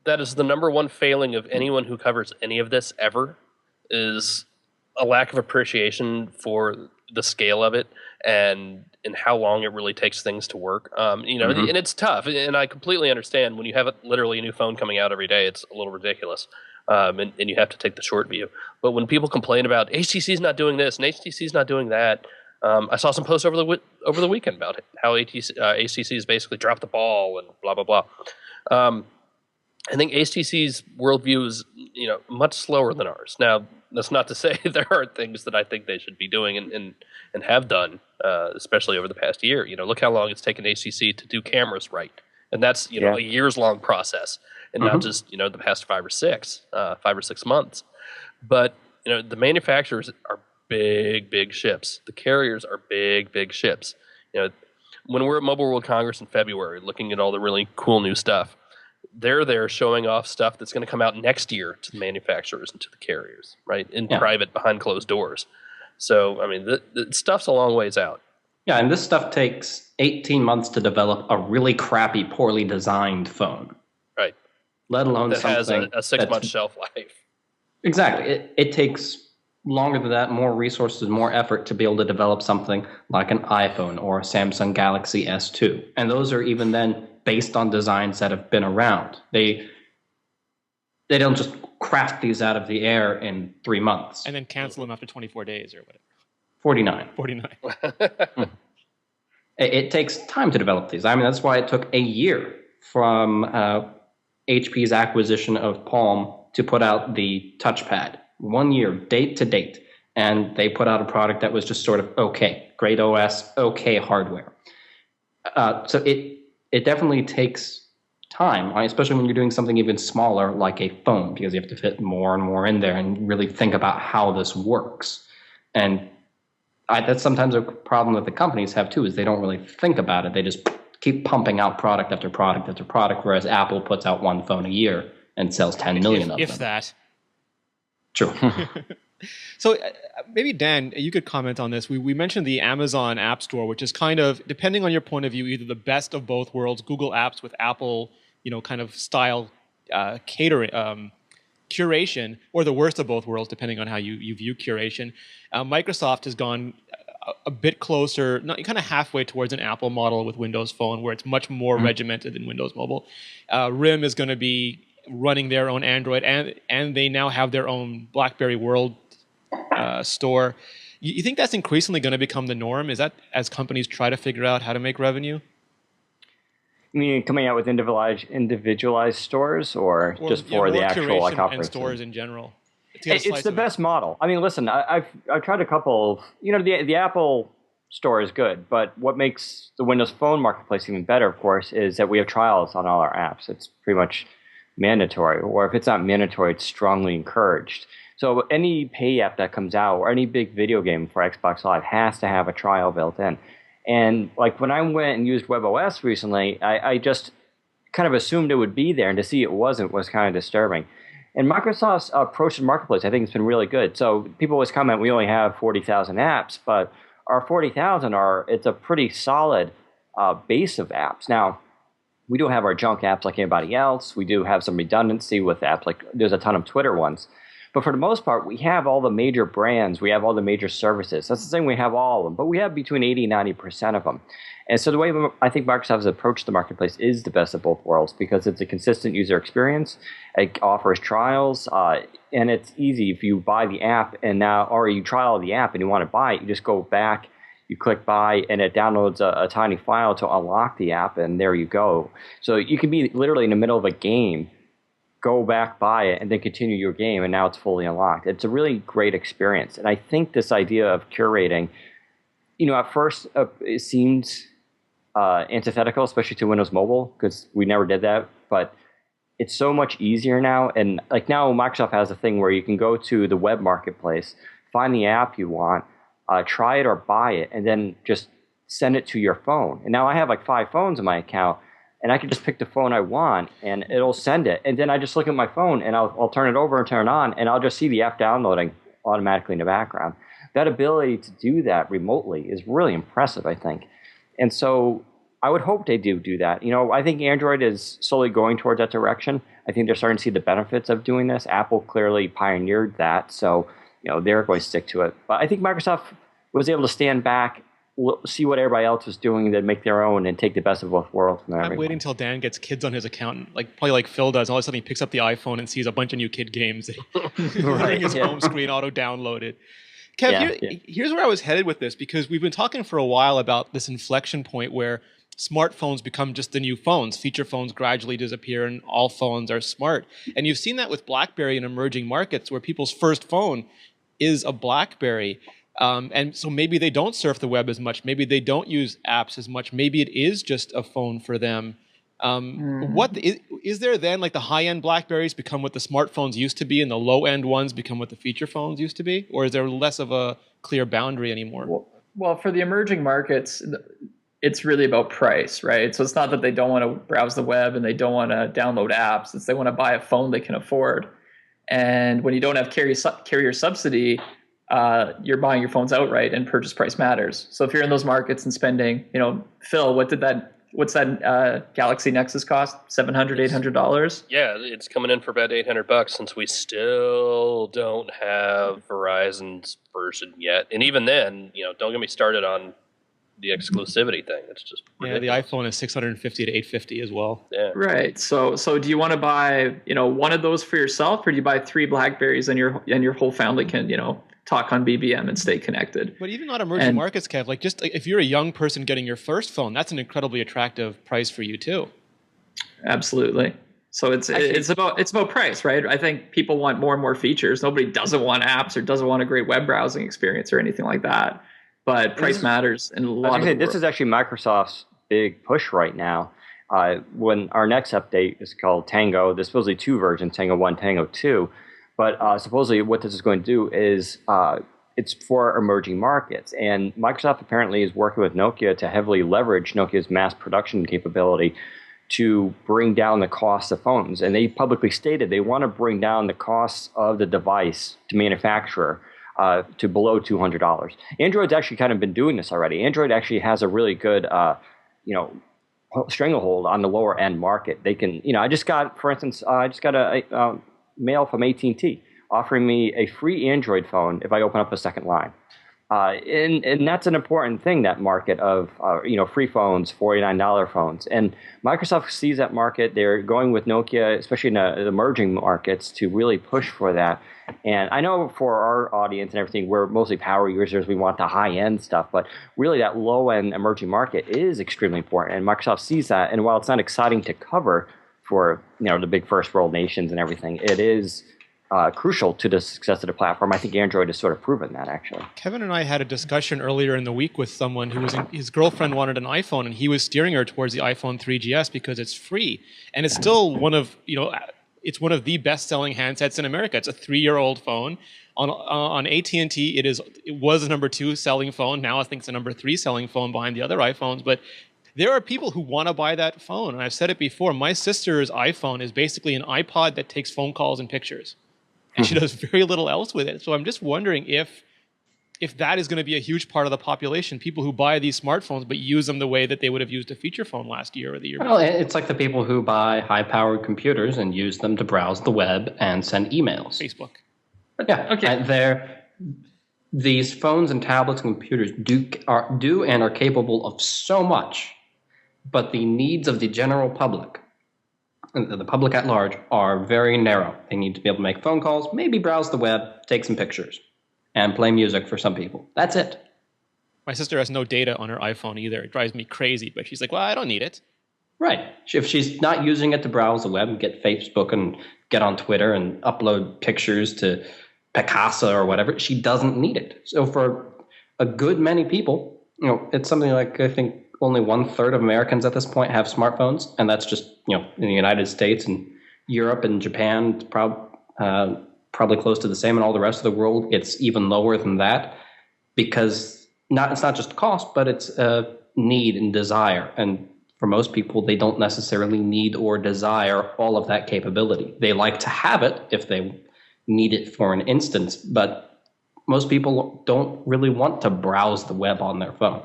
that is the number one failing of anyone who covers any of this ever, is a lack of appreciation for the scale of it and how long it really takes things to work. And it's tough, and I completely understand when you have literally a new phone coming out every day, it's a little ridiculous. And you have to take the short view. But when people complain about HTC's not doing this and HTC's not doing that, I saw some posts over the weekend about it, how HTC has basically dropped the ball and blah, blah, blah. I think HTC's worldview is, much slower than ours. Now, that's not to say there aren't things that I think they should be doing and have done, especially over the past year. Look how long it's taken HTC to do cameras right. And that's, a years-long process, and not just, the past 5 or 6 months. But, the manufacturers are big, big ships. The carriers are big, big ships. When we're at Mobile World Congress in February, looking at all the really cool new stuff, they're there showing off stuff that's going to come out next year to the manufacturers and to the carriers, right? In private, behind closed doors. So, I mean, the stuff's a long ways out. Yeah, and this stuff takes 18 months to develop a really crappy, poorly designed phone. Right. Let alone that something has a 6-month shelf life. Exactly. It takes longer than that, more resources, more effort to be able to develop something like an iPhone or a Samsung Galaxy S2. And those are even then based on designs that have been around. They don't just craft these out of the air in 3 months. And then cancel them after 24 days or whatever. 49. 49. It takes time to develop these. I mean, that's why it took a year from HP's acquisition of Palm to put out the touchpad. 1 year, date to date. And they put out a product that was just sort of okay. Great OS, okay hardware. So it definitely takes time, especially when you're doing something even smaller like a phone, because you have to fit more and more in there and really think about how this works. And that's sometimes a problem that the companies have too, is they don't really think about it. They just keep pumping out product after product after product, whereas Apple puts out one phone a year and sells 10 million of them. If that. True. So maybe, Dan, you could comment on this. We mentioned the Amazon App Store, which is kind of, depending on your point of view, either the best of both worlds, Google Apps with Apple, kind of style catering, curation, or the worst of both worlds, depending on how you view curation. Microsoft has gone a bit closer, not kind of halfway towards an Apple model with Windows Phone, where it's much more regimented than Windows Mobile. RIM is going to be running their own Android, and they now have their own BlackBerry World store. You think that's increasingly going to become the norm? Is that as companies try to figure out how to make revenue? You mean coming out with individualized stores, or just for the actual operating and stores in general? It's the best model. I mean, listen, I've tried a couple. The Apple store is good, but what makes the Windows Phone marketplace even better, of course, is that we have trials on all our apps. It's pretty much mandatory, or if it's not mandatory, it's strongly encouraged. So any pay app that comes out, or any big video game for Xbox Live, has to have a trial built in. And like when I went and used WebOS recently, I just kind of assumed it would be there, and to see it wasn't was kind of disturbing. And Microsoft's approach to the marketplace, I think, has been really good. So people always comment we only have 40,000 apps, but our 40,000 it's a pretty solid base of apps. Now, we do have our junk apps like anybody else. We do have some redundancy with apps, like there's a ton of Twitter ones. But for the most part, we have all the major brands. We have all the major services. That's the thing, we have all of them. But we have between 80 and 90% of them. And so the way I think Microsoft has approached the marketplace is the best of both worlds, because it's a consistent user experience. It offers trials, and it's easy. If you buy the app or you trial the app and you want to buy it, you just go back, you click buy, and it downloads a tiny file to unlock the app, and there you go. So you can be literally in the middle of a game, go back, buy it, and then continue your game, and now it's fully unlocked. It's a really great experience. And I think this idea of curating, at first it seemed antithetical, especially to Windows Mobile, because we never did that. But it's so much easier now. And like now Microsoft has a thing where you can go to the web marketplace, find the app you want, try it or buy it, and then just send it to your phone. And now I have like 5 phones in my account, and I can just pick the phone I want, and it'll send it. And then I just look at my phone, and I'll turn it over and turn it on, and I'll just see the app downloading automatically in the background. That ability to do that remotely is really impressive, I think. And so I would hope they do that. I think Android is slowly going towards that direction. I think they're starting to see the benefits of doing this. Apple clearly pioneered that, so they're going to stick to it. But I think Microsoft was able to stand back, see what everybody else was doing, and then make their own and take the best of both worlds from everyone. I'm waiting until Dan gets kids on his account, probably like Phil does, and all of a sudden he picks up the iPhone and sees a bunch of new kid games. Right, his home screen auto-downloaded. Kev, here's where I was headed with this, because we've been talking for a while about this inflection point where smartphones become just the new phones. Feature phones gradually disappear and all phones are smart. And you've seen that with BlackBerry in emerging markets, where people's first phone is a BlackBerry. And so maybe they don't surf the web as much. Maybe they don't use apps as much. Maybe it is just a phone for them. What is there then, like the high-end BlackBerries become what the smartphones used to be, and the low-end ones become what the feature phones used to be? Or is there less of a clear boundary anymore? Well, for the emerging markets, it's really about price, right? So it's not that they don't want to browse the web and they don't want to download apps. It's they want to buy a phone they can afford. And when you don't have carrier subsidy, you're buying your phones outright, and purchase price matters. So if you're in those markets and spending, Phil, what's that Galaxy Nexus cost? $700, $800? Yeah, it's coming in for about $800 since we still don't have Verizon's version yet. And even then, don't get me started on the exclusivity thing. It's just ridiculous. The iPhone is $650 to $850 as well. Yeah. Right. So do you want to buy, one of those for yourself, or do you buy 3 BlackBerries and your whole family can, talk on BBM and stay connected? But even not emerging markets, Kev, if you're a young person getting your first phone, that's an incredibly attractive price for you too. Absolutely. So it's about price, right? I think people want more and more features. Nobody doesn't want apps or doesn't want a great web browsing experience or anything like that. But price matters in a lot of the world. This is actually Microsoft's big push right now. When our next update is called Tango, there's supposedly 2 versions, Tango 1, Tango 2. But supposedly what this is going to do is it's for emerging markets. And Microsoft apparently is working with Nokia to heavily leverage Nokia's mass production capability to bring down the cost of phones. And they publicly stated they want to bring down the cost of the device to manufacturer to below $200. Android's actually kind of been doing this already. Android actually has a really good, stranglehold on the lower end market. They can, I just got, for instance, a mail from AT&T offering me a free Android phone if I open up a second line. And that's an important thing, that market of free phones, $49 phones. And Microsoft sees that market. They're going with Nokia, especially in the emerging markets, to really push for that. And I know for our audience and everything, we're mostly power users. We want the high-end stuff. But really that low-end emerging market is extremely important. And Microsoft sees that. And while it's not exciting to cover for the big first world nations and everything, it is crucial to the success of the platform. I think Android has sort of proven that, actually. Kevin and I had a discussion earlier in the week with someone who his girlfriend wanted an iPhone, and he was steering her towards the iPhone 3GS because it's free, and it's still one of it's one of the best-selling handsets in America. It's a 3-year-old phone. On AT&T, it was the number 2 selling phone. Now I think it's the number 3 selling phone behind the other iPhones, but there are people who want to buy that phone, and I've said it before. My sister's iPhone is basically an iPod that takes phone calls and pictures. And she does very little else with it. So I'm just wondering if that is going to be a huge part of the population, people who buy these smartphones but use them the way that they would have used a feature phone last year or the year before. Well, it's like the people who buy high-powered computers and use them to browse the web and send emails. Facebook. Yeah, okay. These phones and tablets and computers do and are capable of so much, but the needs of the general public, the public at large, are very narrow. They need to be able to make phone calls, maybe browse the web, take some pictures, and play music for some people. That's it. My sister has no data on her iPhone either. It drives me crazy, but she's like, well, I don't need it. Right. If she's not using it to browse the web and get Facebook and get on Twitter and upload pictures to Picasa or whatever, she doesn't need it. So for a good many people, it's something like, I think, only 1/3 of Americans at this point have smartphones, and that's just in the United States and Europe and Japan. Probably close to the same in all the rest of the world. It's even lower than that because it's not just cost, but it's a need and desire. And for most people, they don't necessarily need or desire all of that capability. They like to have it if they need it for an instance, but most people don't really want to browse the web on their phone.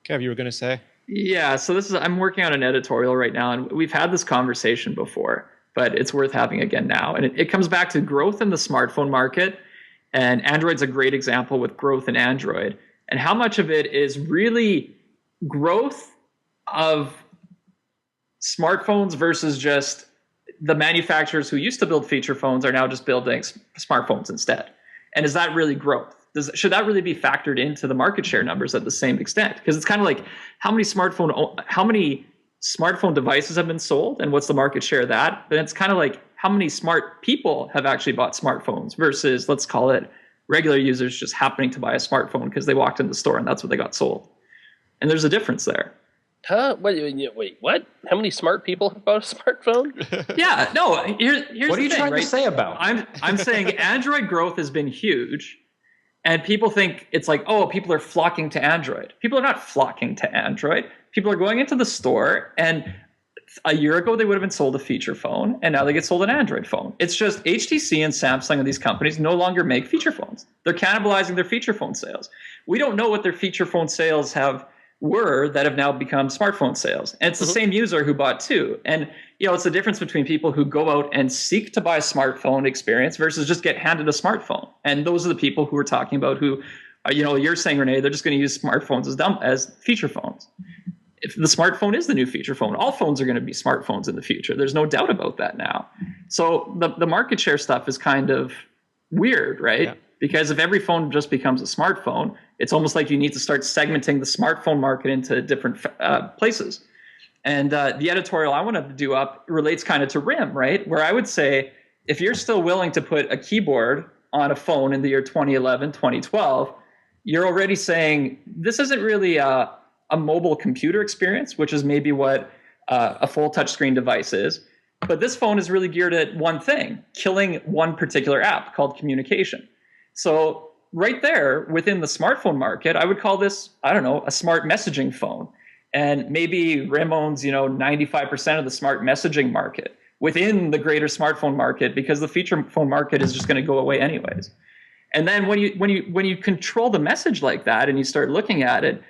Kev, you were going to say? Yeah, so I'm working on an editorial right now, and we've had this conversation before, but it's worth having again now. And it comes back to growth in the smartphone market, and Android's a great example with growth in Android, and how much of it is really growth of smartphones versus just the manufacturers who used to build feature phones are now just building smartphones instead. And is that really growth? Should that really be factored into the market share numbers at the same extent? Because it's kind of like how many smartphone devices have been sold and what's the market share of that? Then it's kind of like how many smart people have actually bought smartphones versus, let's call it, regular users just happening to buy a smartphone because they walked in the store and that's what they got sold. And there's a difference there. Huh? Wait, what? How many smart people have bought a smartphone? Yeah, no, here's what are you trying to say about? I'm saying Android growth has been huge. And people think it's like, oh, people are flocking to Android. People are not flocking to Android. People are going into the store, and a year ago they would have been sold a feature phone, and now they get sold an Android phone. It's just HTC and Samsung and these companies no longer make feature phones. They're cannibalizing their feature phone sales. We don't know what their feature phone sales were that have now become smartphone sales. And it's the same user who bought two. And it's the difference between people who go out and seek to buy a smartphone experience versus just get handed a smartphone. And those are the people who we're talking about who, you're saying, Rene, they're just going to use smartphones as feature phones. If the smartphone is the new feature phone, all phones are going to be smartphones in the future. There's no doubt about that now. So the market share stuff is kind of weird, right? Yeah. Because if every phone just becomes a smartphone, it's almost like you need to start segmenting the smartphone market into different places. And the editorial I wanted to do up relates kind of to RIM, right? Where I would say, if you're still willing to put a keyboard on a phone in the year 2011, 2012, you're already saying this isn't really a mobile computer experience, which is maybe what a full touchscreen device is. But this phone is really geared at one thing, killing one particular app called communication. So right there within the smartphone market, I would call this, a smart messaging phone. And maybe RIM owns, 95% of the smart messaging market within the greater smartphone market, because the feature phone market is just going to go away anyways. And then when you control the message like that and you start looking at it,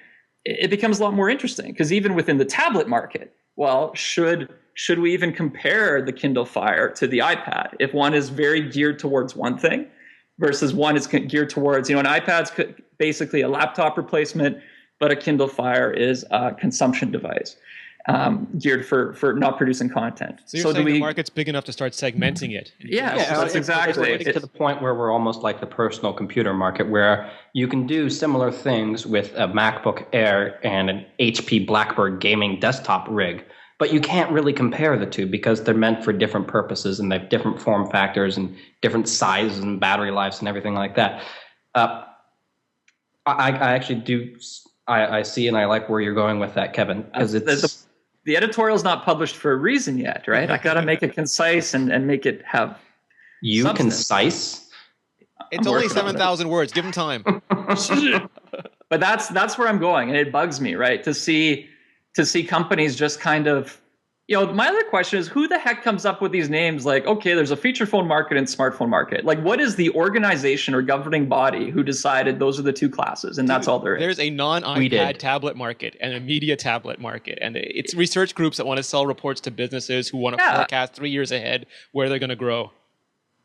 it becomes a lot more interesting, because even within the tablet market, well, should should we even compare the Kindle Fire to the iPad if one is very geared towards one thing versus one is geared towards, an iPad's basically a laptop replacement, but a Kindle Fire is a consumption device geared for not producing content. So you're saying the market's big enough to start segmenting it? Yes, that's exactly. It's to the point where we're almost like the personal computer market, where you can do similar things with a MacBook Air and an HP Blackberry gaming desktop rig, but you can't really compare the two because they're meant for different purposes and they have different form factors and different sizes and battery lives and everything like that. I actually do. I see and I like where you're going with that, Kevin, because it's the editorial's not published for a reason yet, right? I got to make it concise and make it have substance. Concise. It's only 7,000 words. Give them time. But that's where I'm going, and it bugs me, right? To see companies just kind of, my other question is, who the heck comes up with these names? Like, okay, there's a feature phone market and smartphone market. Like, what is the organization or governing body who decided those are the two classes, and that's all there is? There's a non-iPad tablet market and a media tablet market, and it's research groups that want to sell reports to businesses who want to forecast 3 years ahead where they're going to grow.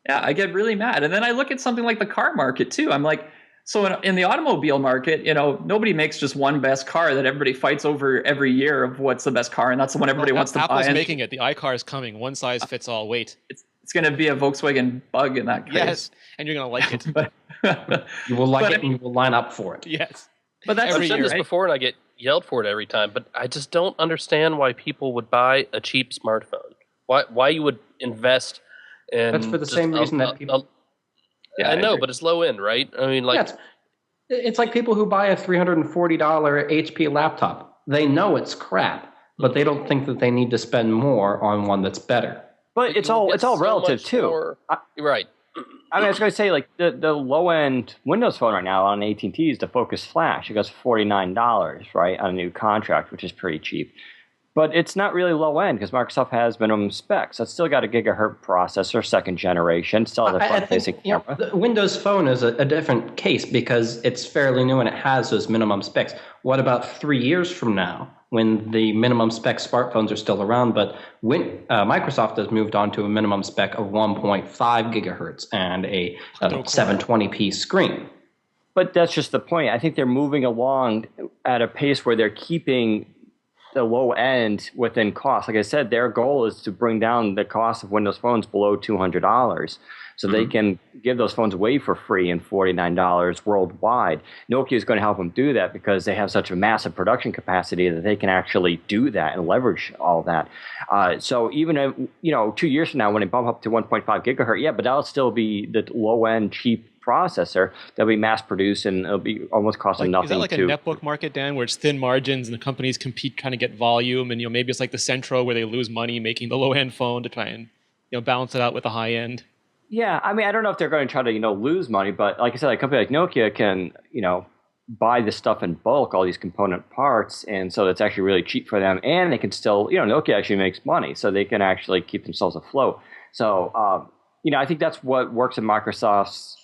Yeah, I get really mad. And then I look at something like the car market too. I'm like, so in the automobile market, nobody makes just one best car that everybody fights over every year of what's the best car, and that's the one everybody wants to buy. Apple's making it. The iCar is coming. One size fits all. Wait. It's going to be a Volkswagen Bug in that case. Yes, and you're going to like it. But, you will like it and you will line up for it. Yes. But that's I've said this before and I get yelled for it every time, but I just don't understand why people would buy a cheap smartphone. Why you would invest in... That's for the same reason that people... I know, but it's low end, right? I mean, like... Yeah, it's like people who buy a $340 HP laptop. They know it's crap, but they don't think that they need to spend more on one that's better. But it's all relative too. Right. I mean, I was going to say, like, the low end Windows Phone right now on AT&T is the Focus Flash. It goes $49, right, on a new contract, which is pretty cheap. But it's not really low end because Microsoft has minimum specs. It's still got a gigahertz processor, second generation, still has a front-facing camera. The Windows Phone is a different case because it's fairly new and it has those minimum specs. What about 3 years from now when the minimum spec smartphones are still around, but Microsoft has moved on to a minimum spec of 1.5 gigahertz and a 720p screen? But that's just the point. I think they're moving along at a pace where they're keeping the low end within cost. Like I said, their goal is to bring down the cost of Windows phones below $200 so they can give those phones away for free and $49 worldwide. Nokia is going to help them do that because they have such a massive production capacity that they can actually do that and leverage all that. So even 2 years from now, when they bump up to 1.5 gigahertz, but that'll still be the low end cheap processor that'll be mass produced and it'll be almost costing nothing. Is that like a netbook market, Dan, where it's thin margins and the companies compete trying to get volume, and maybe it's like the Centro where they lose money making the low end phone to try and balance it out with the high end? Yeah, I mean, I don't know if they're going to try to lose money, but like I said, a company like Nokia can buy this stuff in bulk, all these component parts, and so it's actually really cheap for them, and they can still Nokia actually makes money, so they can actually keep themselves afloat. So I think that's what works in Microsoft's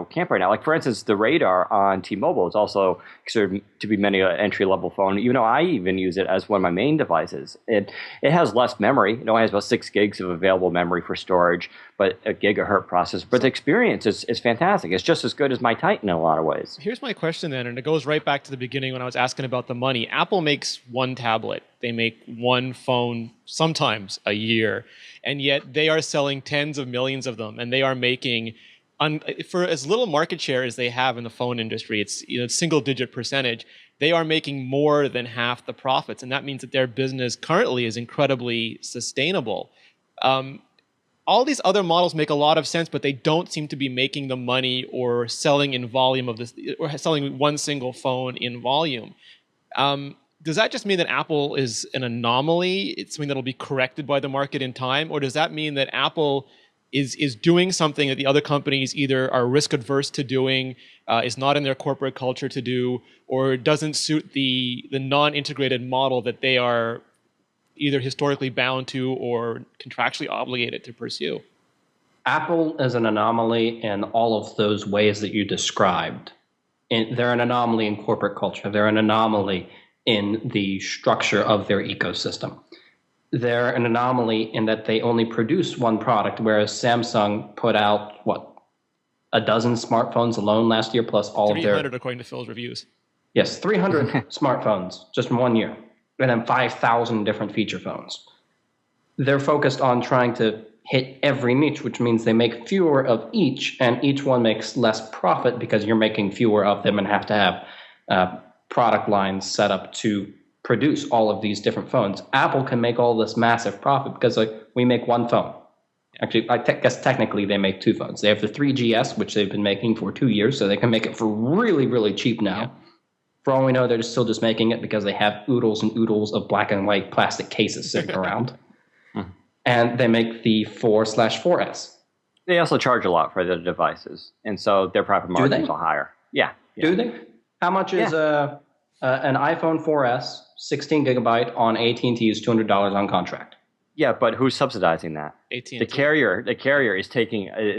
camp right now. Like, for instance, the Radar on T-Mobile is also considered to be many an entry-level phone. I even use it as one of my main devices. It has less memory. It only has about 6 gigs of available memory for storage, but a gigahertz processor. But the experience is fantastic. It's just as good as my Titan in a lot of ways. Here's my question then, and it goes right back to the beginning when I was asking about the money. Apple makes one tablet. They make one phone sometimes a year, and yet they are selling tens of millions of them, and they are making... for as little market share as they have in the phone industry, it's single-digit percentage, they are making more than half the profits, and that means that their business currently is incredibly sustainable. All these other models make a lot of sense, but they don't seem to be making the money or selling in volume or selling one single phone in volume. Does that just mean that Apple is an anomaly? It's something that will be corrected by the market in time, or does that mean that Apple is doing something that the other companies either are risk adverse to doing, is not in their corporate culture to do, or doesn't suit the non-integrated model that they are either historically bound to or contractually obligated to pursue? Apple is an anomaly in all of those ways that you described. They're an anomaly in corporate culture. They're an anomaly in the structure of their ecosystem. they're an anomaly in that they only produce one product, whereas Samsung put out, a dozen smartphones alone last year, plus all of their... 300 according to Phil's reviews. Yes, 300 smartphones just in 1 year, and then 5,000 different feature phones. They're focused on trying to hit every niche, which means they make fewer of each, and each one makes less profit because you're making fewer of them and have to have product lines set up to produce all of these different phones. Apple can make all this massive profit because we make one phone. Actually, I guess technically they make two phones. They have the 3GS, which they've been making for 2 years, so they can make it for really, really cheap now. Yeah. For all we know, they're still just making it because they have oodles and oodles of black and white plastic cases sitting around. And they make the 4/4S. They also charge a lot for their devices, and so their profit margins are higher. Yeah. Do they? How much is an iPhone 4S, 16 gigabyte on AT&T is $200 on contract? Yeah, but who's subsidizing that? AT&T. The carrier is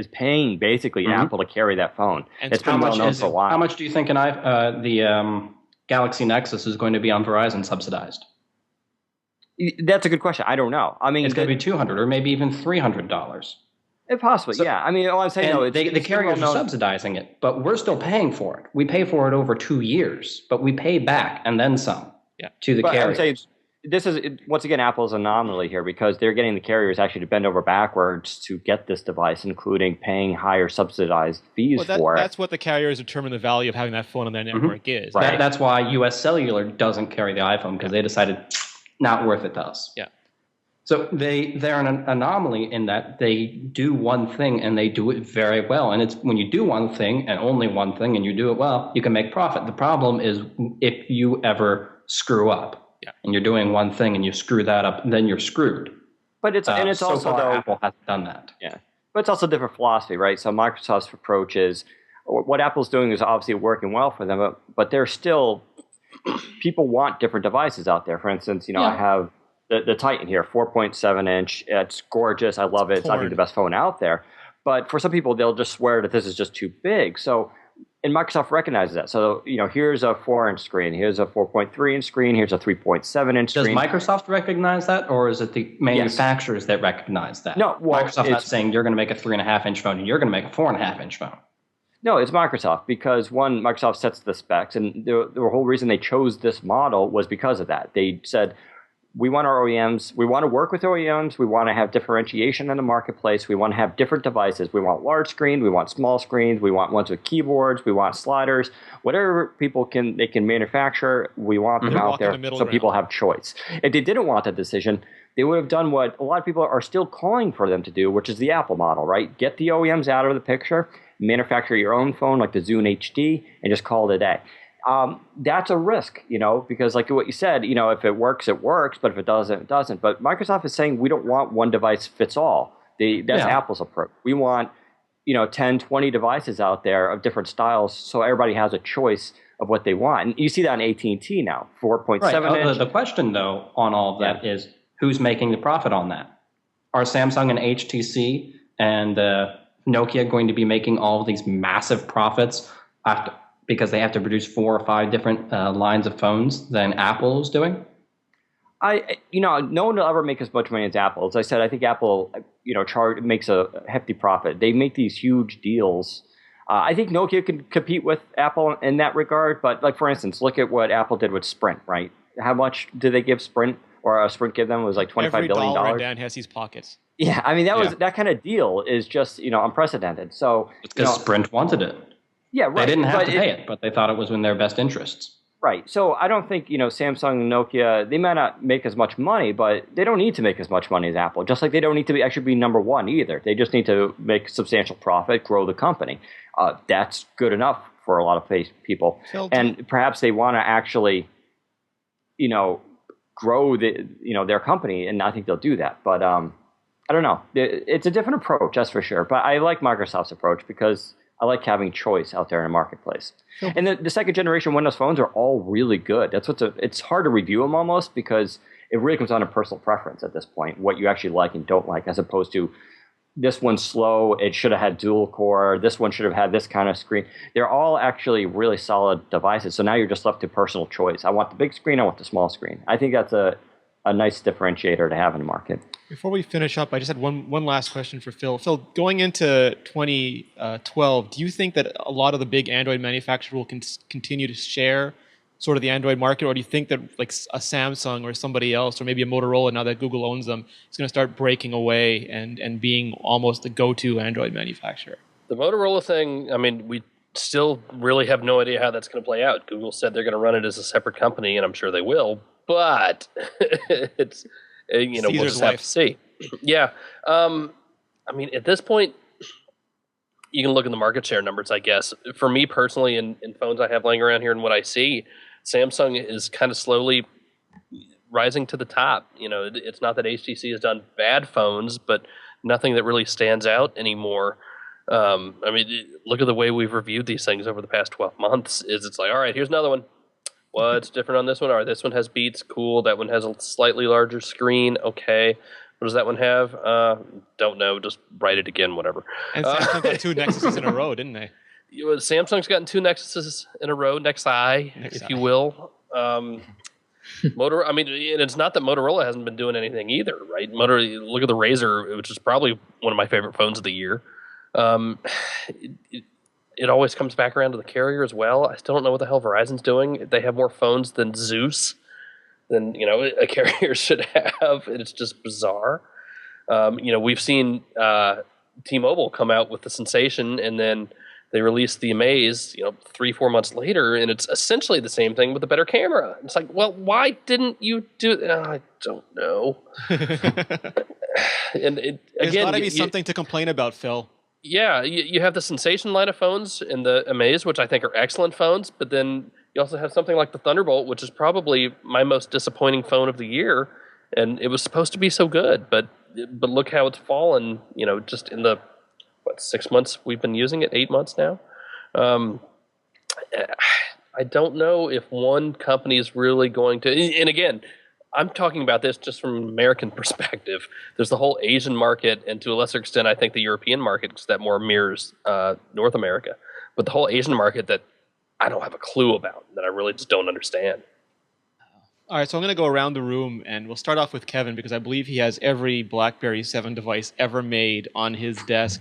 paying basically Apple to carry that phone. And it's been well known for a while. How much do you think the Galaxy Nexus is going to be on Verizon subsidized? That's a good question. I don't know. I mean, it's going to be $200 or maybe even $300. Possibly, so, yeah. I mean, all I'm saying, the carriers are subsidizing it, but we're still paying for it. We pay for it over 2 years, but we pay back and then some to the carriers. I'm saying this is, once again, Apple's anomaly here because they're getting the carriers actually to bend over backwards to get this device, including paying higher subsidized fees for it. That's what the carriers determine the value of having that phone on their network is. Right. That's why U.S. Cellular doesn't carry the iPhone because they decided not worth it to us. Yeah. So they're an anomaly in that they do one thing and they do it very well. And it's when you do one thing and only one thing and you do it well, you can make profit. The problem is if you ever screw up and you're doing one thing and you screw that up, then you're screwed. But it's so also far, Apple hasn't done that. Yeah. But it's also a different philosophy, right? So Microsoft's approach is what Apple's doing is obviously working well for them, but they're still people want different devices out there. For instance, I have the Titan here, 4.7 inch. It's gorgeous. I love it. It's I think the best phone out there. But for some people, they'll just swear that this is just too big. So, and Microsoft recognizes that. So, here's a 4-inch screen. Here's a 4.3-inch screen. Here's a 3.7-inch screen. Does Microsoft recognize that, or is it the manufacturers that recognize that? No, Microsoft's not saying you're going to make a 3.5-inch phone and you're going to make a 4.5-inch phone. No, it's Microsoft because Microsoft sets the specs, and the whole reason they chose this model was because of that. They said, we want our OEMs, we want to work with OEMs, we want to have differentiation in the marketplace, we want to have different devices. We want large screen, we want small screens, we want ones with keyboards, we want sliders, whatever they can manufacture, we want them out there so people have choice. If they didn't want that decision, they would have done what a lot of people are still calling for them to do, which is the Apple model, right? Get the OEMs out of the picture, manufacture your own phone like the Zune HD, and just call it a day. That's a risk, because like what you said, if it works, it works, but if it doesn't, it doesn't. But Microsoft is saying we don't want one device fits all. That's Apple's approach. We want, 10, 20 devices out there of different styles so everybody has a choice of what they want. And you see that on AT&T now, 4.7 inch. The question, though, on all of that is who's making the profit on that? Are Samsung and HTC and Nokia going to be making all of these massive profits because they have to produce 4 or 5 different lines of phones than Apple is doing? No one will ever make as much money as Apple. As I said, I think Apple, makes a hefty profit. They make these huge deals. I think Nokia can compete with Apple in that regard. But like, for instance, look at what Apple did with Sprint, right? How much did they give Sprint? Or Sprint give them? It was like $25 billion. Every dollar in Dan Hesse's pockets. Yeah, I mean, that kind of deal is just, unprecedented. So it's because Sprint wanted it. Yeah, right. They didn't have to pay it, but they thought it was in their best interests. Right. So I don't think, Samsung and Nokia, they might not make as much money, but they don't need to make as much money as Apple. Just like they don't need to actually be number one either. They just need to make substantial profit, grow the company. That's good enough for a lot of people. And perhaps they want to actually, grow their company, and I think they'll do that. But I don't know. It's a different approach, that's for sure. But I like Microsoft's approach because I like having choice out there in the marketplace. Sure. And the second generation Windows phones are all really good. It's hard to review them almost because it really comes down to personal preference at this point, what you actually like and don't like, as opposed to this one's slow, it should have had dual core, this one should have had this kind of screen. They're all actually really solid devices. So now you're just left to personal choice. I want the big screen, I want the small screen. I think that's a a nice differentiator to have in the market. Before we finish up, I just had one last question for Phil. Phil, going into 2012, do you think that a lot of the big Android manufacturers will continue to share sort of the Android market, or do you think that like a Samsung or somebody else, or maybe a Motorola, now that Google owns them, is going to start breaking away and being almost the go-to Android manufacturer? The Motorola thing, I mean, we still really have no idea how that's going to play out. Google said they're going to run it as a separate company, and I'm sure they will, but it's, we'll just have to see. Yeah. I mean, at this point, you can look at the market share numbers, I guess. For me personally, in phones I have laying around here and what I see, Samsung is kind of slowly rising to the top. It's not that HTC has done bad phones, but nothing that really stands out anymore. I mean, look at the way we've reviewed these things over the past 12 months. It's like, all right, here's another one. What's different on this one? All right, this one has beats. Cool. That one has a slightly larger screen. Okay. What does that one have? Don't know. Just write it again, whatever. And Samsung got 2 Nexuses in a row, didn't they? Samsung's gotten 2 Nexuses in a row, Nexi, if you will. Motorola. I mean, and it's not that Motorola hasn't been doing anything either, right? Look at the Razr, which is probably one of my favorite phones of the year. It always comes back around to the carrier as well. I still don't know what the hell Verizon's doing. They have more phones than Zeus, than a carrier should have. It's just bizarre. We've seen T-Mobile come out with the Sensation, and then they released the Amaze, 3-4 months later, and it's essentially the same thing with a better camera. It's like, well, why didn't you do it? I don't know. There's got to be something to complain about, Phil. Yeah, you have the Sensation line of phones and the Amaze, which I think are excellent phones, but then you also have something like the Thunderbolt, which is probably my most disappointing phone of the year, and it was supposed to be so good, but look how it's fallen, just in the 6 months we've been using it, 8 months now. I don't know if one company is really going to, and again, I'm talking about this just from an American perspective. There's the whole Asian market, and to a lesser extent, I think the European market, because that more mirrors North America. But the whole Asian market that I don't have a clue about, that I really just don't understand. All right, so I'm going to go around the room, and we'll start off with Kevin, because I believe he has every BlackBerry 7 device ever made on his desk.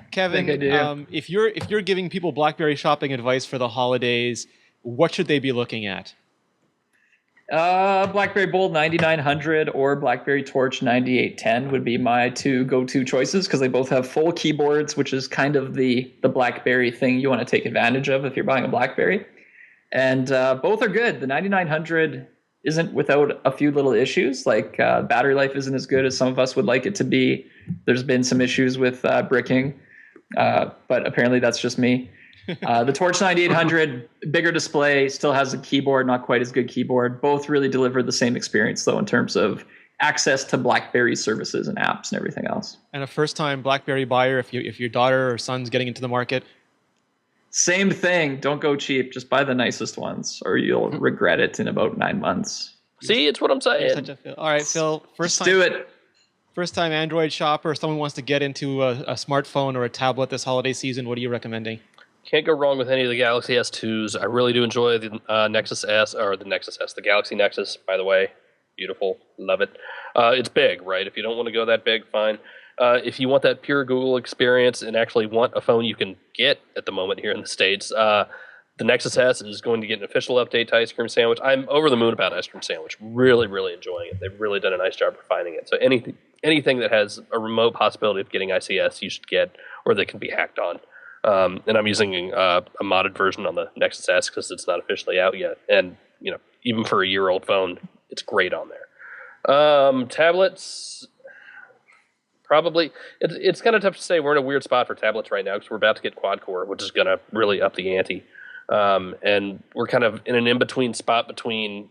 Kevin, if you're giving people BlackBerry shopping advice for the holidays, what should they be looking at? BlackBerry Bold 9900 or BlackBerry Torch 9810 would be my 2 go-to choices, because they both have full keyboards, which is kind of the BlackBerry thing you want to take advantage of if you're buying a BlackBerry. And both are good. The 9900 isn't without a few little issues, like battery life isn't as good as some of us would like it to be. There's been some issues with bricking, but apparently that's just me. The Torch 9800, bigger display, still has a keyboard, not quite as good keyboard. Both really deliver the same experience, though, in terms of access to BlackBerry services and apps and everything else. And a first-time BlackBerry buyer, if your daughter or son's getting into the market? Same thing. Don't go cheap. Just buy the nicest ones, or you'll regret it in about 9 months. See, it's what I'm saying. All right, Phil. Do it. First-time Android shopper, someone wants to get into a smartphone or a tablet this holiday season, what are you recommending? Can't go wrong with any of the Galaxy S2s. I really do enjoy the Nexus S, or the Nexus S, the Galaxy Nexus, by the way. Beautiful. Love it. It's big, right? If you don't want to go that big, fine. If you want that pure Google experience and actually want a phone you can get at the moment here in the States, the Nexus S is going to get an official update to Ice Cream Sandwich. I'm over the moon about Ice Cream Sandwich. Really, really enjoying it. They've really done a nice job refining it. So anything that has a remote possibility of getting ICS, you should get, or they can be hacked on. And I'm using a modded version on the Nexus S because it's not officially out yet. And, even for a year-old phone, it's great on there. Tablets, probably. It's kind of tough to say. We're in a weird spot for tablets right now because we're about to get quad-core, which is going to really up the ante. And we're kind of in an in-between spot between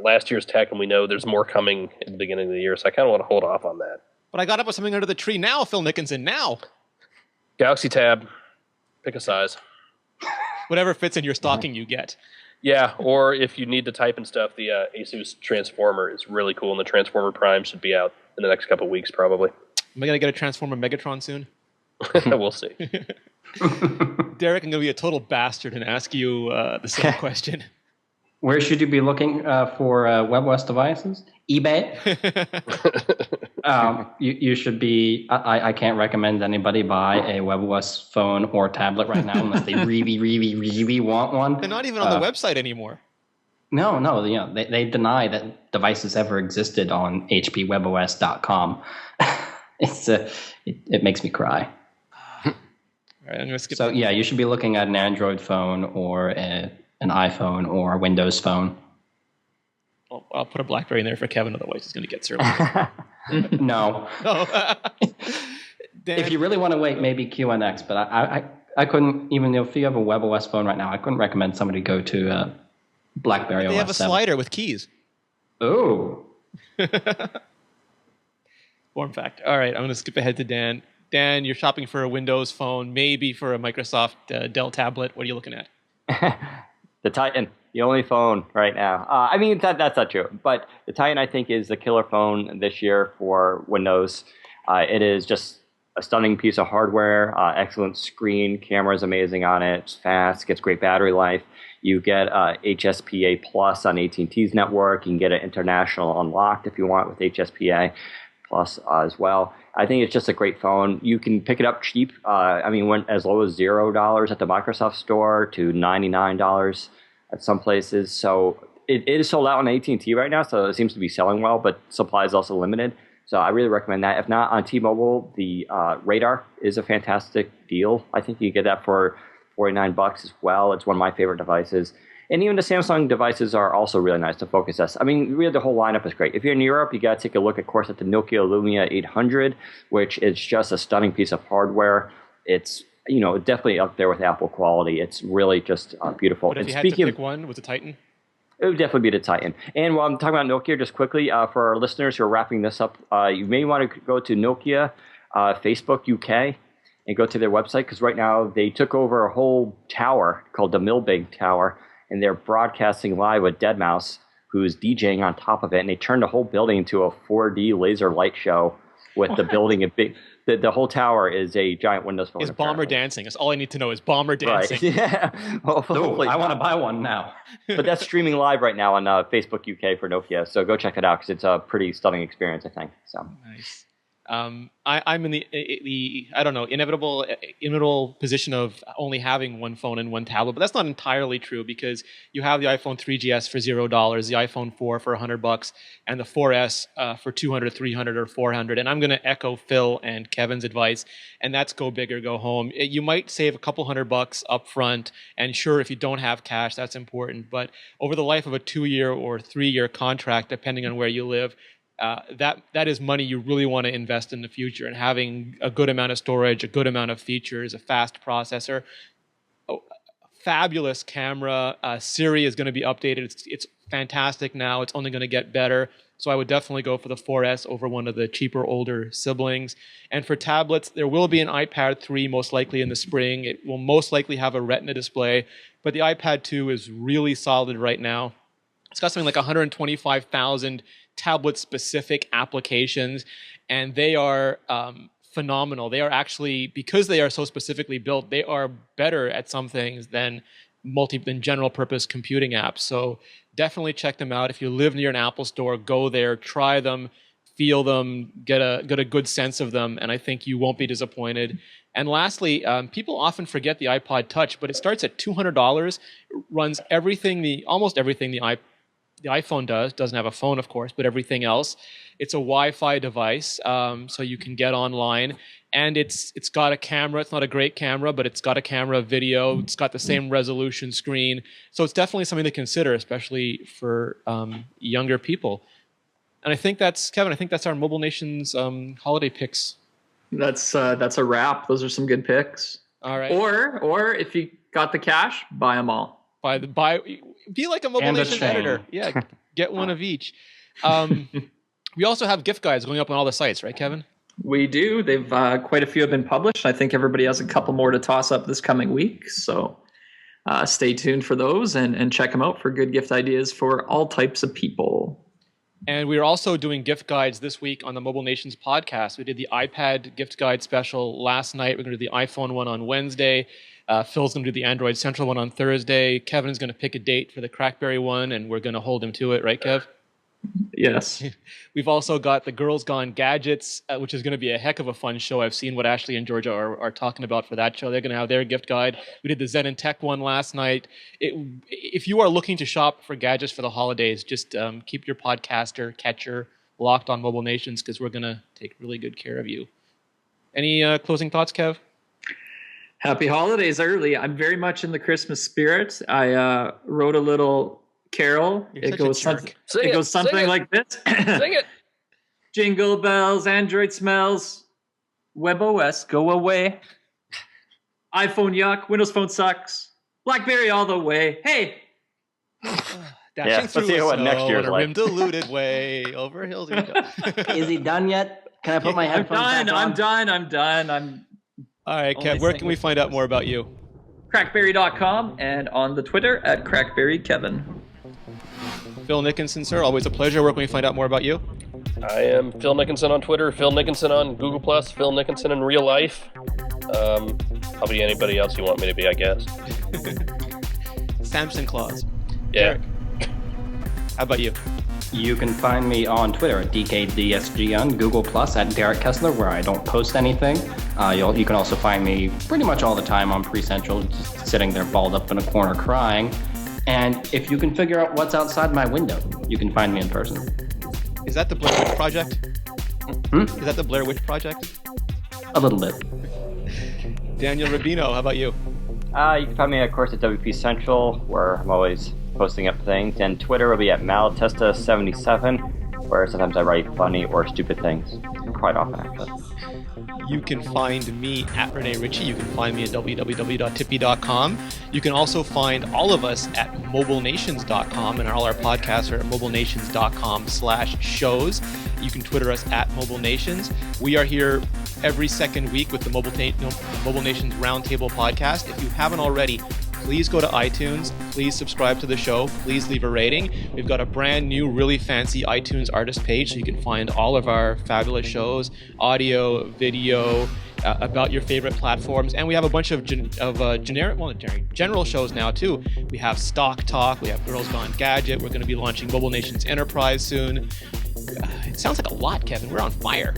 last year's tech, and we know there's more coming at the beginning of the year. So I kind of want to hold off on that. But I got up with something under the tree now, Phil Nickinson, now. Galaxy Tab, pick a size. Whatever fits in your stocking you get. Yeah, or if you need to type and stuff, the Asus Transformer is really cool, and the Transformer Prime should be out in the next couple of weeks, probably. Am I going to get a Transformer Megatron soon? We'll see. Derek, I'm going to be a total bastard and ask you the same question. Where should you be looking for WebOS devices? eBay. You should be. I can't recommend anybody buy a WebOS phone or tablet right now unless they really, really, really want one. They're not even on the website anymore. No, they deny that devices ever existed on hpwebos.com. It makes me cry. All right, I'm gonna skip. So yeah, you should be looking at an Android phone or an iPhone or a Windows phone. I'll put a BlackBerry in there for Kevin, otherwise he's going to get served. No. Dan, if you really want to wait, maybe QNX, but I couldn't, even if you have a WebOS phone right now, I couldn't recommend somebody go to BlackBerry OS 7. They have a slider with keys. Oh. Form factor. All right, I'm going to skip ahead to Dan. Dan, you're shopping for a Windows phone, maybe for a Microsoft Dell tablet. What are you looking at? The Titan, the only phone right now. I mean, that's not true. But the Titan, I think, is the killer phone this year for Windows. It is just a stunning piece of hardware, excellent screen, camera is amazing on it, it's fast, gets great battery life. You get HSPA Plus on AT&T's network. You can get it international unlocked if you want with HSPA Plus as well. I think it's just a great phone. You can pick it up cheap. Went as low as $0 at the Microsoft Store to $99 at some places. So it is sold out on AT&T right now, so it seems to be selling well, but supply is also limited. So I really recommend that. If not, on T-Mobile, the Radar is a fantastic deal. I think you get that for $49 as well. It's one of my favorite devices. And even the Samsung devices are also really nice to focus us. I mean, really the whole lineup is great. If you're in Europe, you got to take a look, of course, at the Nokia Lumia 800, which is just a stunning piece of hardware. It's, definitely up there with Apple quality. It's really just beautiful. But if you had to pick one, was it Titan? It would definitely be the Titan. And while I'm talking about Nokia, just quickly, for our listeners who are wrapping this up, you may want to go to Nokia Facebook UK and go to their website, because right now they took over a whole tower called the Milbank Tower, and they're broadcasting live with Deadmau5, who's DJing on top of it, and they turned the whole building into a 4D laser light show with the building a big. The whole tower is a giant Windows phone. Is Bomber dancing? That's all I need to know. Is Bomber dancing? Right. Yeah. Hopefully, I want to buy one now. But that's streaming live right now on Facebook UK for Nokia. So go check it out, because it's a pretty stunning experience, I think. So nice. I'm in the inevitable position of only having one phone and one tablet, but that's not entirely true, because you have the iPhone 3GS for $0, the iPhone 4 for $100, and the 4S for $200, $300, or $400. And I'm going to echo Phil and Kevin's advice, and that's go big or go home. You might save a couple $100 up front, and sure, if you don't have cash, that's important. But over the life of a 2-year or 3-year contract, depending on where you live, that is money you really want to invest in the future, and having a good amount of storage, a good amount of features, a fast processor, fabulous camera. Siri is going to be updated. It's fantastic now. It's only going to get better. So I would definitely go for the 4S over one of the cheaper, older siblings. And for tablets, there will be an iPad 3 most likely in the spring. It will most likely have a Retina display, but the iPad 2 is really solid right now. It's got something like 125,000 tablet-specific applications, and they are phenomenal. They are actually, because they are so specifically built, they are better at some things than general-purpose computing apps. So definitely check them out. If you live near an Apple store, go there, try them, feel them, get a good sense of them, and I think you won't be disappointed. And lastly, people often forget the iPod Touch, but it starts at $200. It runs almost everything the iPhone does. Doesn't have a phone, of course, but everything else. It's a Wi-Fi device, so you can get online. And it's got a camera. It's not a great camera, but it's got a camera, video. It's got the same resolution screen. So it's definitely something to consider, especially for younger people. And I think that's, Kevin, our Mobile Nation's holiday picks. That's a wrap. Those are some good picks. All right. Or if you got the cash, buy them all. Be like a Mobile Nation editor. Yeah, get one of each. We also have gift guides going up on all the sites, right, Kevin? We do. They've quite a few have been published. I think everybody has a couple more to toss up this coming week. So stay tuned for those and check them out for good gift ideas for all types of people. And we're also doing gift guides this week on the Mobile Nations podcast. We did the iPad gift guide special last night. We're going to do the iPhone one on Wednesday. Phil's going to do the Android Central one on Thursday. Kevin's going to pick a date for the Crackberry one, and we're going to hold him to it, right, Kev? Yes. We've also got the Girls Gone Gadgets, which is going to be a heck of a fun show. I've seen what Ashley and Georgia are talking about for that show. They're going to have their gift guide. We did the Zen and Tech one last night. If you are looking to shop for gadgets for the holidays, just keep your podcaster catcher locked on Mobile Nations, because we're going to take really good care of you. Any closing thoughts, Kev? Happy holidays early. I'm very much in the Christmas spirit. I wrote a little carol. It goes something like this. Sing it. Jingle bells, Android smells, WebOS go away. iPhone yuck, Windows Phone sucks. BlackBerry all the way. Hey. Dashing through let's see what next year's in a like. rim-diluted way. Over hills we go. Is he done yet? Can I put my headphones back on? I'm done. All right, Kev, where can we find out more about you? Crackberry.com and on the Twitter at CrackberryKevin. Phil Nickinson, sir, always a pleasure. Where can we find out more about you? I am Phil Nickinson on Twitter, Phil Nickinson on Google+, Phil Nickinson in real life. I'll be anybody else you want me to be, I guess. Samson Claus. Yeah. Derek, how about you? You can find me on Twitter at DKDSG, on Google+, at Derek Kessler, where I don't post anything. You can also find me pretty much all the time on Pre-Central, just sitting there balled up in a corner crying. And if you can figure out what's outside my window, you can find me in person. Is that the Blair Witch Project? Is that the Blair Witch Project? A little bit. Daniel Rubino, how about you? You can find me, of course, at WP Central, where I'm always posting up things. And Twitter will be at Malatesta77, where sometimes I write funny or stupid things. Quite often, actually. You can find me at Rene Ritchie. You can find me at www.tippy.com. You can also find all of us at mobilenations.com, and all our podcasts are at mobilenations.com/shows. You can Twitter us at Mobile Nations. We are here every second week with the Mobile Nations Roundtable podcast. If you haven't already, please go to iTunes. Please subscribe to the show. Please leave a rating. We've got a brand new, really fancy iTunes artist page, so you can find all of our fabulous shows, audio, video, about your favorite platforms. And we have a bunch of general shows now, too. We have Stock Talk. We have Girls Gone Gadget. We're going to be launching Mobile Nations Enterprise soon. It sounds like a lot, Kevin. We're on fire.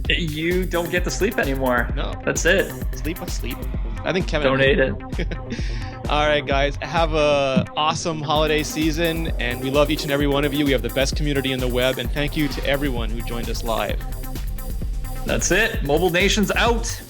You don't get to sleep anymore. No. That's it. Sleep. I think Kevin... Donate it. All right, guys. Have a awesome holiday season, and we love each and every one of you. We have the best community in the web, and thank you to everyone who joined us live. That's it. Mobile Nations out.